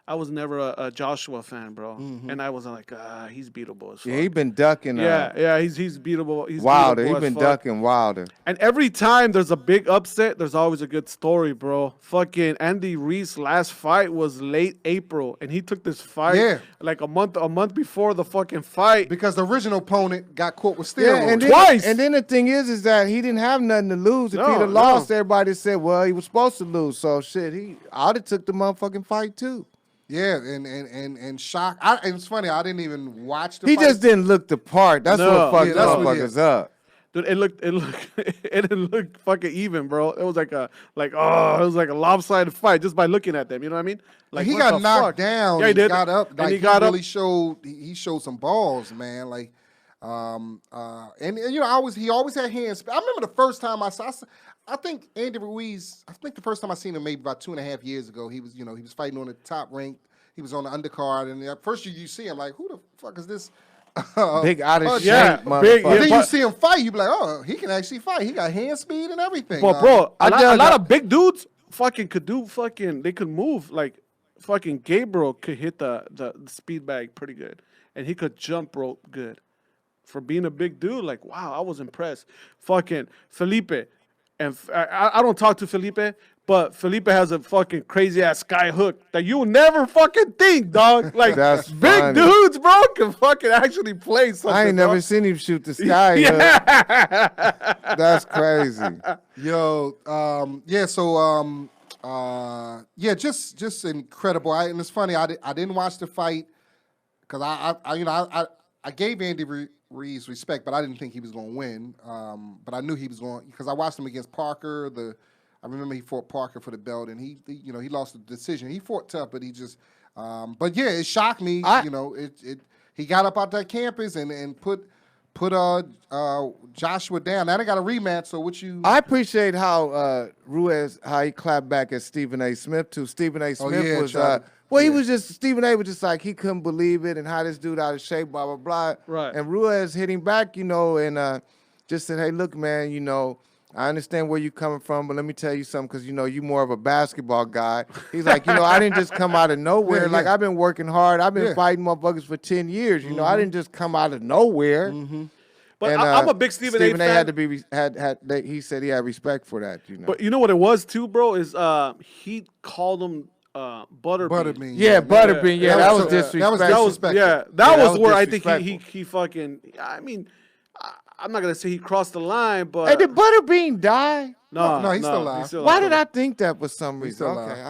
I was never a Joshua fan, bro. And I was like, he's beatable as fuck. Yeah, he been ducking. Yeah, he's beatable. He's Wilder. beatable He as been fuck. ducking Wilder. And every time there's a big upset, there's always a good story, bro. Fucking Andy Ruiz's last fight was late April, and he took this fight like a month before the fucking fight. Because the original opponent got caught with Yeah, steroids. and then, Twice. And then the thing is that he didn't have nothing to lose. If he'd have lost, everybody said, well, he was supposed to lose. So shit, I'd have took the motherfucking fight too. Yeah, and shock. And it's funny, I didn't even watch the He fight. just didn't look the part. That's what fucked that's what it motherfuckers up. Dude, it didn't look fucking even, bro. It was it was like a lopsided fight just by looking at them. You know what I mean? Like he what got the knocked fuck? down. Yeah, he did. Got up. And Like, he got really up. showed some balls, man. Like, and you know, he always had hands. I remember the first time I think Andy Ruiz. I think the first time I seen him maybe about 2.5 years ago. He was fighting on the top rank. He was on the undercard, and at first you see him like, who the fuck is this? Big out of shape, yeah, motherfucker. big, But then but- you see him fight, you be like, oh, he can actually fight. He got hand speed and everything. But bro, a dug lot up- of big dudes fucking could do they could move like fucking Gabriel could hit the speed bag pretty good, and he could jump rope good. For being a big dude, like wow, I was impressed. Fucking Felipe, and I don't talk to Felipe, but Felipe has a fucking crazy ass sky hook that you would never fucking think, dog. Like That's big funny. dudes, bro, can fucking actually play something. I ain't never dog. seen him shoot the sky. Hook. That's crazy. Yo, just incredible. And it's funny, I didn't watch the fight because I gave Andy Ruiz respect, but I didn't think he was going to win. But I knew he was going because I watched him against Parker. I remember he fought Parker for the belt, and he lost the decision. He fought tough, but he just, but yeah, it shocked me. He got up out that campus and put Joshua down. Now they got a rematch. So what you? I appreciate how Ruiz how he clapped back at Stephen A. Smith too. Stephen A. Smith was he was just Stephen A. was just like he couldn't believe it and how this dude out of shape, blah blah blah. Right. And Ruiz hit him back, and just said, hey, look, man, I understand where you're coming from, but let me tell you something, because you more of a basketball guy. He's like, I didn't just come out of nowhere. Yeah, Like yeah. I've been working hard. I've been fighting motherfuckers for 10 years. I didn't just come out of nowhere. But And, I'm a big Stephen A. fan. had to be he said he had respect for that. But you know what it was too, bro? Is he called him Butterbean. Butterbean. Yeah, Butterbean. Yeah, that was so- disrespectful. that was That was disrespectful. that that was was where I think disrespectful. he fucking. I mean, I'm not gonna say he crossed the line, but Hey, did Butterbean die? No, he's still alive. Why did I think that for some reason? still Okay,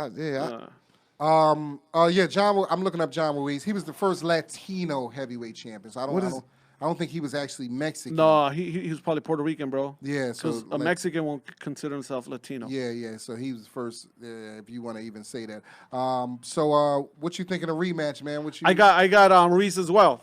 I'm looking up John Ruiz. He was the first Latino heavyweight champion. So I don't think he was actually Mexican. No, he was probably Puerto Rican, bro. Yeah, so because a Mexican won't consider himself Latino. Yeah. So he was the first, if you want to even say that. So what you think of the rematch, man? I got Reese as well.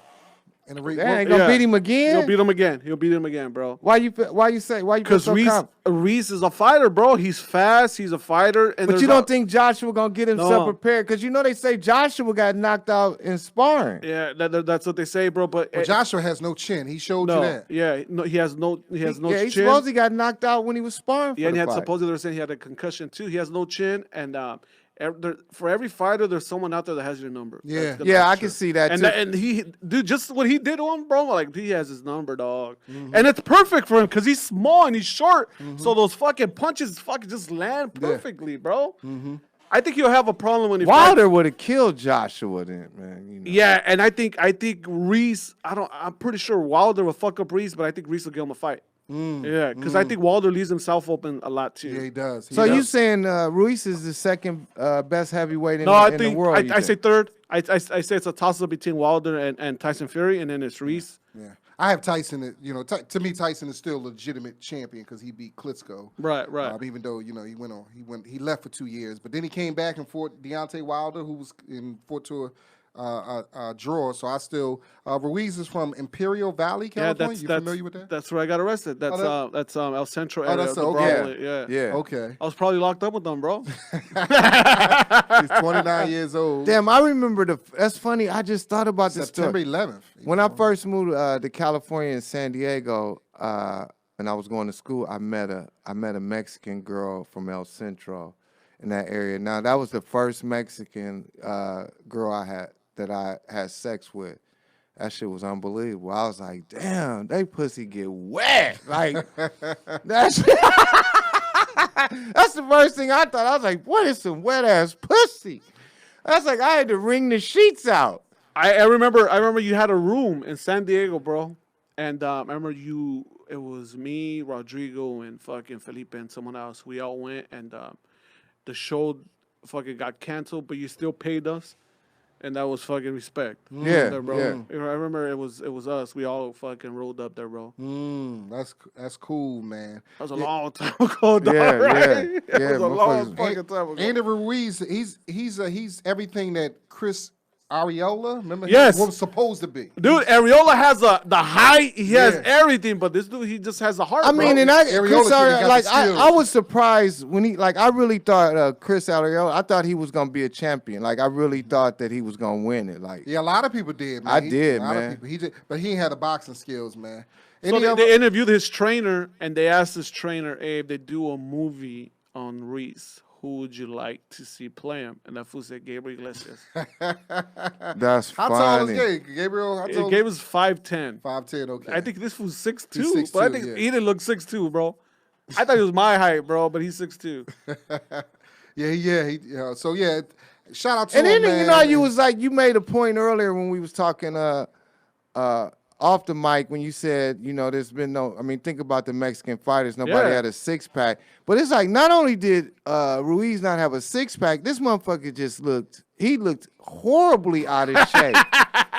And Ain't gonna beat him again. He'll beat him again. He'll beat him again, bro. Why you feel Because so confident? Reese is a fighter, bro. He's fast. He's a fighter. And But you don't think Joshua gonna get himself No. prepared? Because they say Joshua got knocked out in sparring. Yeah, that's what they say, bro. But Well, Joshua has no chin. He showed you no, that. yeah, no, he has no Yeah, chin. he supposedly got knocked out when he was sparring. Yeah, and for he the had fight. supposedly they're saying he had a concussion too. He has no chin, and for every fighter, there's someone out there that has your number. Yeah. That's gonna Yeah, make I sure. can see that And too. and he, dude, just what he did to him, bro. Like he has his number, dog, Mm-hmm. and it's perfect for him because he's small and he's short. So those fucking punches fucking just land perfectly, bro. Mm-hmm. I think he'll have a problem when he Wilder would have killed Joshua then, man. Yeah, and I think Reese. I'm pretty sure Wilder will fuck up Reese, but I think Reese will give him a fight. Yeah, because I think Wilder leaves himself open a lot too. Yeah, he does. So you saying Ruiz is the second best heavyweight in, No, I in think the world? I say third. I say it's a toss-up between Wilder and Tyson Fury, and then it's Reese. Yeah. I have Tyson. To me, Tyson is still a legitimate champion because he beat Klitschko. Right. Even though he left for 2 years, but then he came back and fought Deontay Wilder, who was fought to drawer. So I still Ruiz is from Imperial Valley, California. You familiar with that? That's where I got arrested. That's El Centro area. that's of the okay. Broadway. Yeah. Okay. I was probably locked up with them, bro. He's 29 years old. Damn, I remember that's funny. I just thought about this September story. 11th. When I first moved to California and San Diego, and I was going to school, I met a Mexican girl from El Centro in that area. Now that was the first Mexican girl I had sex with. That shit was unbelievable. I was like, damn, they pussy get wet. Like that's that's the first thing I thought. I was like, what is some wet ass pussy? That's like I had to wring the sheets out. I remember you had a room in San Diego, bro. And I remember it was me, Rodrigo, and fucking Felipe and someone else. We all went, and the show fucking got canceled, but you still paid us. And that was fucking respect. Yeah, There, bro. yeah. I remember it was us. We all fucking rolled up there, bro. That's cool, man. That was a long time ago, dog, Yeah, right? yeah, It yeah, was a long motherfuckers- fucking time ago. Andy Ruiz, he's everything that Chris Ariola, remember, Yes. was supposed to be. Dude, Areola has the height. He has Yeah. everything, but this dude, he just has a heart. I mean, bro. and I Ariola Chris could've got Ariella, the like skills. I was surprised when I really thought Chris Ariella, I thought he was gonna be a champion. Like I really thought that he was gonna win it. Like Yeah, a lot of people did, man. I did, a lot man. Of people. He did, but he had the boxing skills, man. So Any other- they interviewed his trainer, and they asked his trainer, hey, if they do a movie on Reese, who would you like to see play him? And that fool said Gabriel Iglesias. that's how funny. tall is Gabriel? How tall? Gabriel's 5'10". 5'10", okay. I think this fool's 6'2", He's but I 6'2", think yeah. he didn't look 6'2", bro. I thought he was my height, bro, but he's 6'2". Yeah. So yeah, shout out to And him, then man. you know you was like you made a point earlier when we was talking off the mic when you said, you know, there's been no, I mean, think about the Mexican fighters. Nobody Yeah. had a six-pack. But it's like not only did Ruiz not have a six-pack, this motherfucker just looked horribly out of shape.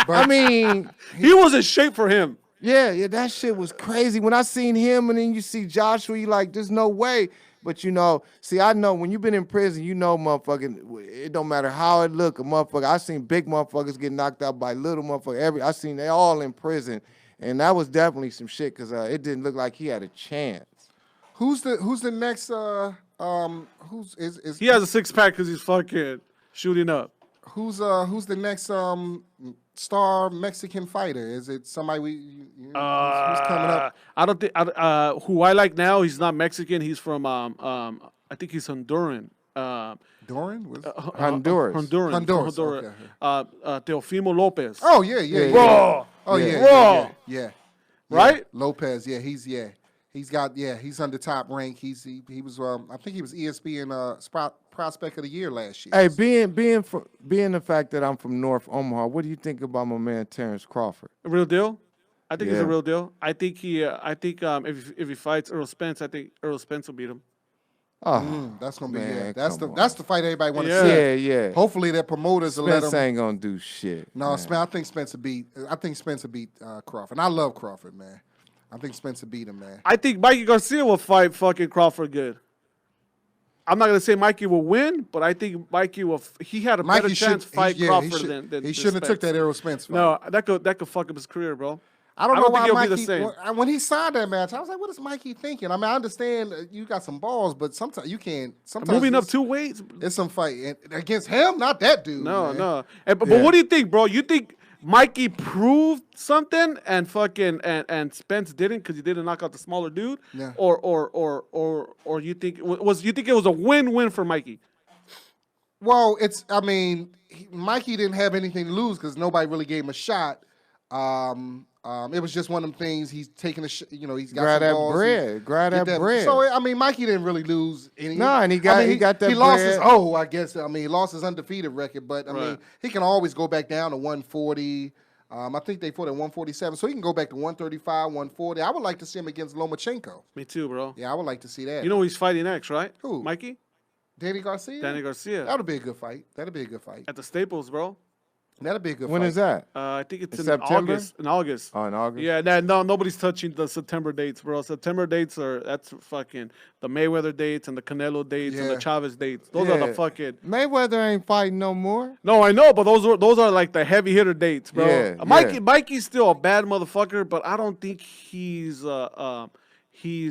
I mean, He was in shape for him. yeah, that shit was crazy. When I seen him and then you see Joshua, you like, there's no way. But you know, see, I know when you've been in prison, you know, motherfucking, it don't matter how it look, a motherfucker. I seen big motherfuckers get knocked out by little motherfuckers. I seen they all in prison, and that was definitely some shit because it didn't look like he had a chance. Who's the next? Is He has a 6-pack because he's fucking shooting up. who's the next star Mexican fighter? Is it somebody who's coming up? I don't think who I like now. He's not Mexican. He's from I think he's Honduran. Doran? Was- Honduras. Honduras, Honduras. okay. Teofimo Lopez. Oh yeah. Bro. Oh yeah. Bro. Yeah. Right? Lopez. Yeah, he's under top rank. He was I think he was ESPN prospect of the year last year. Hey, being the fact that I'm from North Omaha, what do you think about my man Terrence Crawford? A real deal. I think he's a Yeah. real deal. I think if he fights Earl Spence, I think Earl Spence will beat him. Oh, That's gonna be man, that's come on. the fight everybody want to Yeah. see. yeah. Hopefully their promoters will let Spence him. ain't gonna do shit. No, man. I think Spencer beat Crawford. And I love Crawford, man. I think Spencer beat him, man. I think Mikey Garcia will fight fucking Crawford good. I'm not gonna say Mikey will win, but I think Mikey will. He had a better chance to fight Crawford than he shouldn't have took Spence. that Errol Spence fight. No, that could fuck up his career, bro. I don't I know don't why think he'll be the Mikey. same. When he signed that match, I was like, "What is Mikey thinking?" I mean, I understand you got some balls, but sometimes you can't. Sometimes Moving up it's- 2 weights. It's some fight and against him, not that dude. No, man. no. But what do you think, bro? You think Mikey proved something and fucking and Spence didn't because he didn't knock out the smaller dude? Yeah. Or you think it was a win-win for Mikey? Well, I mean, Mikey didn't have anything to lose because nobody really gave him a shot. It was just one of them things. He's taking he's got Grab some that balls. bread. Grab Get that bread. So I mean, Mikey didn't really lose any. No, and he got that He lost his bread. I guess. I mean, he lost his undefeated record, but I mean, Right. he can always go back down to 140. I think they fought at 147, so he can go back to 135, 140. I would like to see him against Lomachenko. Me too, bro. Yeah, I would like to see that. You know who he's fighting next, right? Who? Mikey? Danny Garcia. Danny Garcia. That'll be a good fight. That'll be a good fight. At the Staples, bro. That'll be a good When fight. is that? I think it's in September? August. In August. Oh, in August? Yeah, no, nobody's touching the September dates, bro. September dates that's fucking the Mayweather dates and the Canelo dates and the Yeah. Chavez dates. Those are the Yeah. fucking. Mayweather ain't fighting no more. No, I know, but those are like the heavy hitter dates, bro. Yeah, Mikey's still a bad motherfucker, but I don't think he's like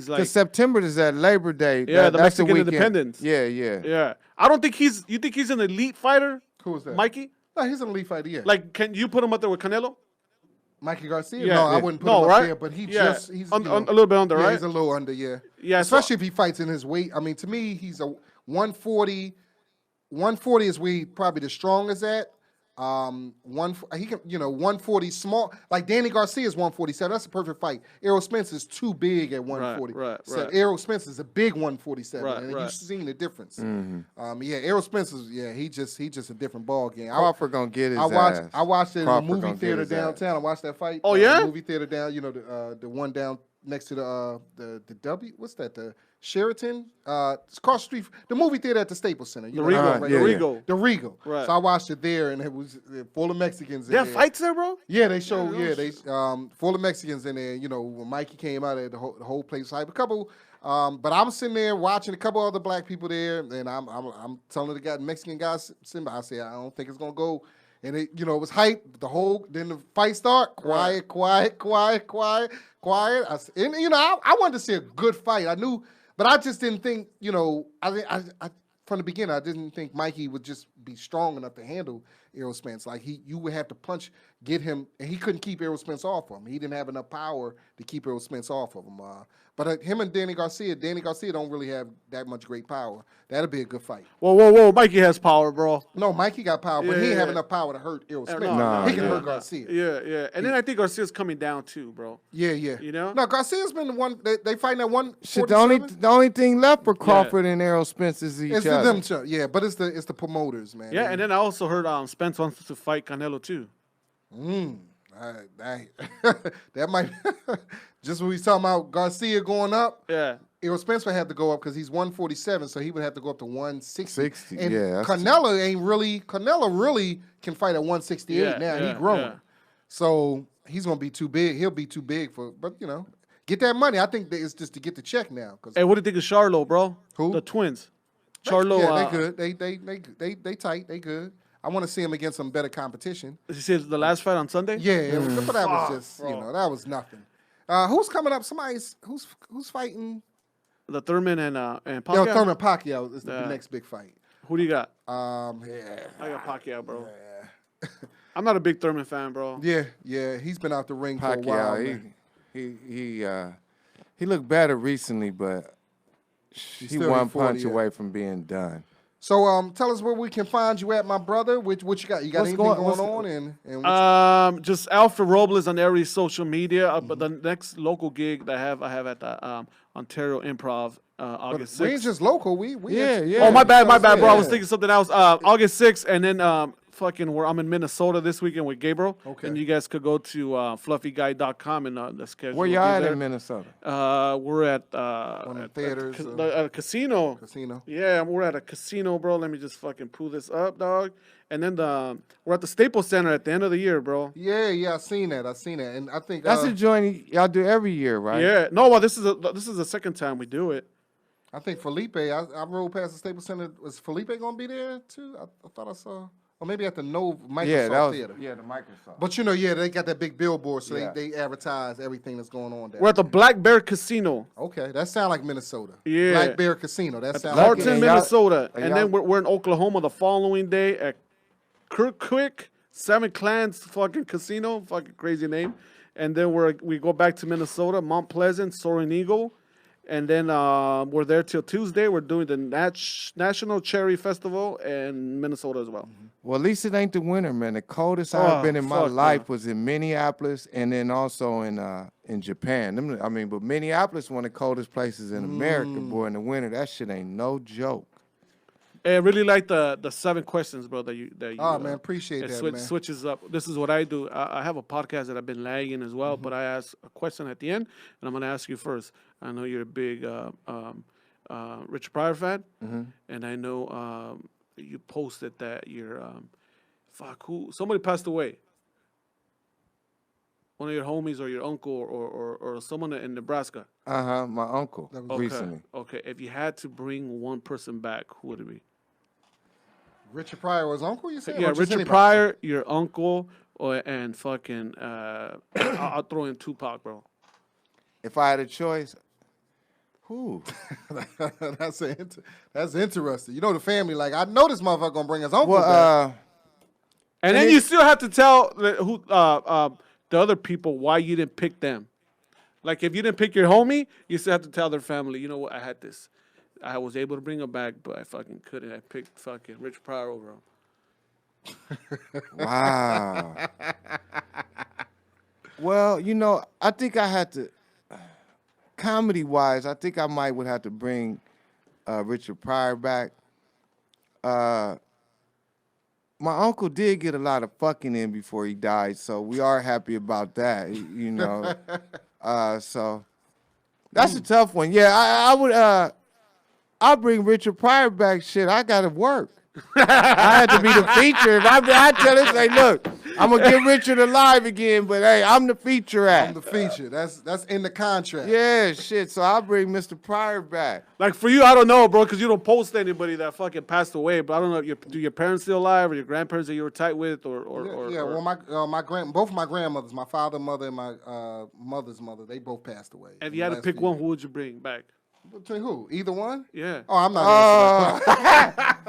Because September is that Labor Day. Yeah, the that's Mexican weekend. independence. Yeah, yeah. yeah. I don't think you think he's an elite fighter, Who is that? Mikey? No, he's an elite fighter. Yeah. Like, can you put him up there with Canelo? Mikey Garcia? Yeah. No, I Yeah. wouldn't put No, him right? up there, but he's Yeah. he's a little bit under, yeah, right? he's a little under, yeah. Yeah, so- Especially if he fights in his weight. I mean, to me, he's a 140. 140 is where he probably the strongest at. He can 140 small, like Danny Garcia is 147. That's a perfect fight. Errol Spence is too big at 140. right. Errol Spence is a big 147, Right, and right. you've seen the difference. Yeah, Errol Spence is he just a different ball game. Crawford gonna get his I ass. watched it in Crawford the movie gonna get theater his ass. downtown. I watched that fight. Oh, yeah? Movie theater down. The one down next to the W. What's that? The Sheraton. It's across the street. The movie theater at the Staples Center. You The know, Regal. right The there. Regal. The Regal. Right. So I watched it there, and it was full of Mexicans. They in have there. fights there, bro? Yeah, they show. Yeah, they full of Mexicans in there. When Mikey came out, the whole place hype. A couple. But I'm sitting there watching a couple other black people there, and I'm telling the Mexican guys sitting by. I say I don't think it's gonna go. And it was hype. Then the fight start. Quiet. I wanted to see a good fight. I knew, but I just didn't think. I from the beginning I didn't think Mikey would just be strong enough to handle Errol Spence. Like you would have to get him, and he couldn't keep Errol Spence off of him. He didn't have enough power to keep Errol Spence off of him. But him and Danny Garcia don't really have that much great power. That'll be a good fight. Whoa. Mikey has power, bro. No, Mikey got power, but he Yeah, ain't have yeah. enough power to hurt Errol Spence. no, he can yeah. hurt Garcia. Yeah. And then I think Garcia's coming down too, bro. Yeah. You know? No, Garcia's been the one. They fighting at 147. Shit, the only thing left for Crawford and Errol Spence is each It's other. them two. Yeah, but it's the promoters, man. Yeah, and then I also heard Spence wants to fight Canelo too. That might just when we talking about Garcia going up. Yeah. Errol Spence would have to go up because he's 147, so he would have to go up to 160. 60, and yeah, that's- Canelo really can fight at 168 Yeah, now. yeah, He grown. yeah. So he's gonna be too big. He'll be too big but get that money. I think that it's just to get the check now. Hey, what do you think of Charlo, bro? Who? The twins. Charlo. Yeah, they good. They tight. They good. I want to see him against some better competition. Did you see the last fight on Sunday? Yeah, but that was just bro. that was nothing. Who's coming up? Who's fighting? The Thurman and Pacquiao. Yo, Thurman Pacquiao is the Yeah. next big fight. Who do you got? Yeah, I got Pacquiao, bro. I'm not a big Thurman fan, bro. yeah. He's been out the ring for a while. Pacquiao, man. he looked better recently, but he still one ain't 40 punch yet. away from being done. So tell us where we can find you at, my brother. What you got? You got What's anything going- going what's- on? And Just Alfred Robles on every social media. But the next local gig that I have at the Ontario Improv August we ain't 6th. just local. We Yeah. Oh, my bad, bro. I was Yeah. thinking something else. August 6th, and then I'm in Minnesota this weekend with Gabriel. Okay. And you guys could go to fluffyguy.com and the schedule. Where will y'all be at there. in Minnesota? We're at One of the theaters, at a casino. Casino. Yeah, we're at a casino, bro. Let me just fucking pull this up, dog. And then we're at the Staples Center at the end of the year, bro. Yeah. I seen that. And I think That's a joint y'all do every year, right? Yeah. No, well, this is the second time we do it. I think Felipe. I rode past the Staples Center. Was Felipe gonna be there too? I thought I saw. Or maybe at the Microsoft Yeah, that was Theater. the Microsoft. But they got that big billboard, so Yeah. they advertise everything that's going on there. We're at the Black Bear Casino. Okay, that sound like Minnesota. Yeah. Black Bear Casino. That sounds Harton, and like y'all- Minnesota. and And y'all- then we're in Oklahoma the following day at Kirkwick, Seven Clans fucking casino, fucking crazy name. And then we go back to Minnesota, Mount Pleasant, Soaring Eagle. And then we're there till Tuesday. We're doing the National Cherry Festival in Minnesota as well. Well, at least it ain't the winter, man. The coldest I've been in my fuck, life man. was in Minneapolis and then also in Japan. But Minneapolis one of the coldest places in America, boy. In the winter, that shit ain't no joke. Hey, I really like the 7 questions, bro. That you. Oh, man, appreciate that, man. Switches up. This is what I do. I have a podcast that I've been lagging as well, but I ask a question at the end, and I'm gonna ask you first. I know you're a big Richard Pryor fan, and I know you posted that your somebody passed away. One of your homies or your uncle or someone in Nebraska. My uncle recently. Okay, if you had to bring one person back, who would it be? Richard Pryor was uncle, you said? Yeah, Or just Richard anybody? Pryor, your uncle, and fucking, I'll throw in Tupac, bro. If I had a choice, who? That's interesting. You know the family, like, I know this motherfucker gonna bring his uncle back. Well, And then you still have to tell the other people why you didn't pick them. Like, if you didn't pick your homie, you still have to tell their family, you know what, I had this. I was able to bring him back, but I fucking couldn't. I picked fucking Richard Pryor over him. wow. Well, you know, I think I had to, comedy-wise, I think I would have to bring Richard Pryor back. My uncle did get a lot of fucking in before he died, so we are happy about that, you know. So that's a tough one. Yeah, I would. I'll bring Richard Pryor back. Shit, I gotta work. I had to be the feature. If I tell him, say, look, I'm gonna get Richard alive again, but hey, I'm the feature act. I'm the feature. That's in the contract. Yeah, shit. So I'll bring Mr. Pryor back. Like, for you, I don't know, bro, because you don't post anybody that fucking passed away. But I don't know, do your parents still alive, or your grandparents that you were tight with, or Well, both my grandmothers, my father, mother, and my mother's mother, they both passed away. if you had to pick one, who would you bring back? Between who? Either one? Yeah. Oh, I'm not.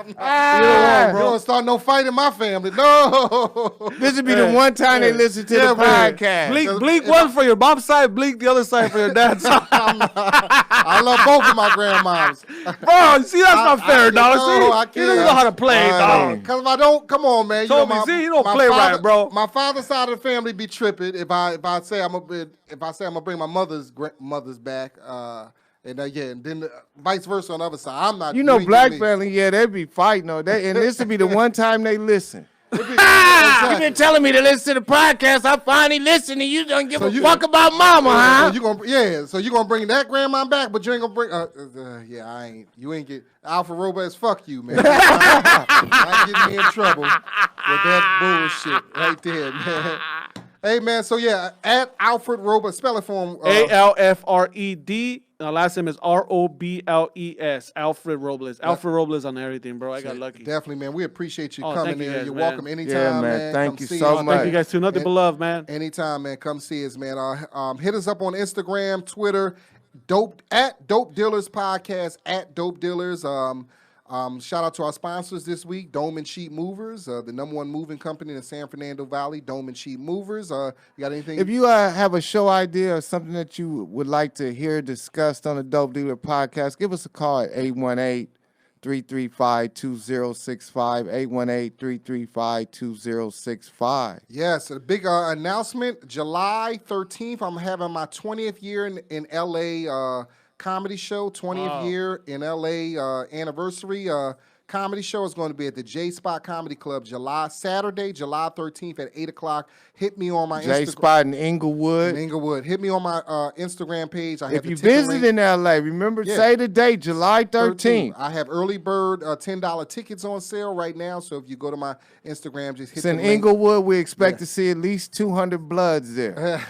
You don't start no fight in my family. No. This would be the one time they listen to the podcast. Blink one for your mom's side, blink the other side for your dad's side. I love both of my grandmoms. Bro, see, that's not fair, dog. No, I See, you don't know how to play, dog. Because if I don't, come on, man. Toby, see, you don't play right, bro. My father's side of the family be tripping if I say I'm gonna bring my mother's back. And then vice versa on the other side. I'm not. You know, black family, yeah, they be fighting. And this would be the one time they listen. You've been telling me to listen to the podcast. I finally listened, and you don't give a fuck about mama, huh? So you gonna bring that grandma back, but you ain't gonna bring. I ain't. You ain't get Alfred Robles. Fuck you, man. I ain't getting me in trouble with that bullshit right there, man. Hey, man. So yeah, at Alfred Robles, spell it for him. Alfred. Last name is Robles. Alfred Robles. Alfred Robles on everything, bro. I got lucky. Definitely, man. We appreciate you coming in. Guys, You're man. welcome anytime, Yeah, man. man. Thank Come you see so us. much. Thank you guys too. Nothing but love, man. Anytime, man. Come see us, man. Hit us up on Instagram, Twitter, at Dope Dealers Podcast, at Dope Dealers. Shout out to our sponsors this week, Doman Sheet Movers, the #1 moving company in the San Fernando Valley, Doman Sheet Movers. You got anything? If you have a show idea or something that you would like to hear discussed on the Dope Dealer Podcast, give us a call at 818-335-2065, 818-335-2065. Yes, a big announcement. July 13th, I'm having my 20th year in L.A., comedy show, 20th year in LA anniversary comedy show is going to be at the J Spot Comedy Club Saturday, July 13th at 8 o'clock. Hit me on my J Spot in Inglewood. Hit me on my Instagram page. If you visit in LA, remember, say the date, July 13th. I have early bird $10 tickets on sale right now. So if you go to my Instagram, just hit it's in Inglewood. We expect to see at least 200 bloods there.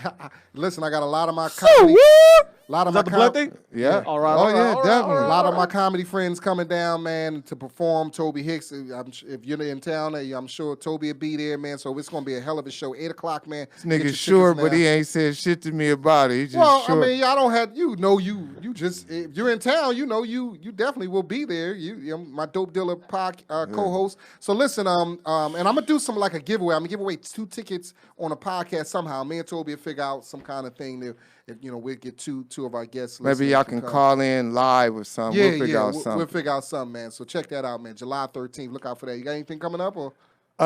Listen, I got a lot of my comedy. A lot of my blood thing? Yeah. All right. Definitely. A lot of my comedy friends coming down, man, to perform. Tobe Hixx, if you're in town, I'm sure Tobe will be there, man. So it's going to be a hell of a show. 8 o'clock, man. This nigga's sure, but he ain't said shit to me about it. He's just sure. I mean, I don't have, you just, if you're in town, you definitely will be there. You're my Dope Dealer co-host. So listen, and I'm going to do some like a giveaway. I'm going to give away 2 tickets on a podcast somehow. Me and Tobe will figure out some kind of thing that, if we'll get two of our guests. Maybe y'all can call in live or something. We'll figure out something. We'll figure out something, man. So check that out, man. July 13th. Look out for that. You got anything coming up? Or?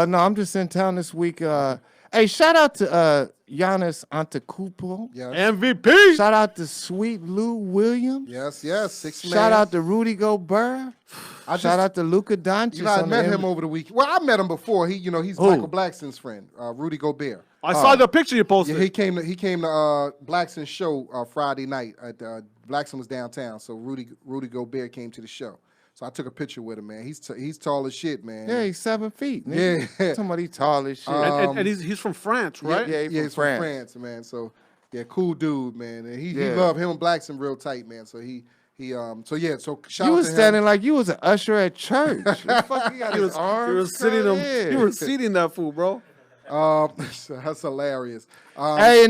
No, I'm just in town this week. Hey, shout out to Giannis Antetokounmpo. Yes. MVP. Shout out to Sweet Lou Williams. Yes. 6 man. Shout out to Rudy Gobert. Shout out to Luka Doncic. I met him over the week. Well, I met him before. He's Michael Blackson's friend, Rudy Gobert. I saw the picture you posted. Yeah, he came to Blackson's show Friday night. Blackson was downtown, so Rudy Gobert came to the show. So I took a picture with him, man. He's tall as shit, man. Yeah, he's 7 feet. Nigga. Yeah. Somebody tall as shit. And he's from France, right? Yeah, he's from France, man. So yeah, cool dude, man. And he love him and Blackson real tight, man. So so shout You out was to him. standing like you was an usher at church. The fuck, he got his arms You were sitting curled him. in. You were seating that fool, bro. That's hilarious. Hey,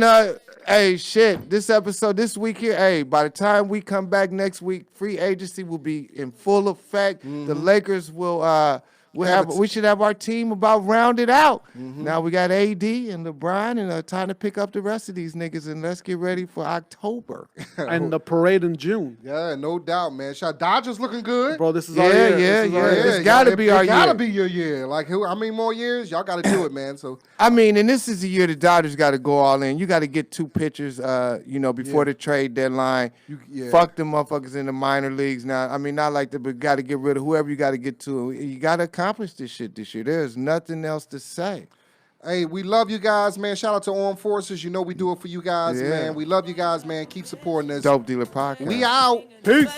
hey, shit. This episode, this week here, hey, by the time we come back next week, free agency will be in full effect. The Lakers will we should have our team about rounded out. Now we got AD and LeBron and time to pick up the rest of these niggas and let's get ready for October. And the parade in June. Yeah, no doubt, man. Dodgers looking good. Bro, this is our year. This is our year. It's gotta be our year. Gotta be your year. Like, how many more years? Y'all gotta do it, man. So I mean, and this is the year the Dodgers got to go all in. You got to get 2 pitchers, before the trade deadline. Fuck them motherfuckers in the minor leagues now. I mean, not like that, but got to get rid of whoever you got to get to. You got to accomplish this shit this year. There's nothing else to say. hey, we love you guys, man. Shout out to Armed Forces. You know we do it for you guys, Yeah. man. We love you guys, man. Keep supporting us. Dope Dealer Podcast. We out. Peace.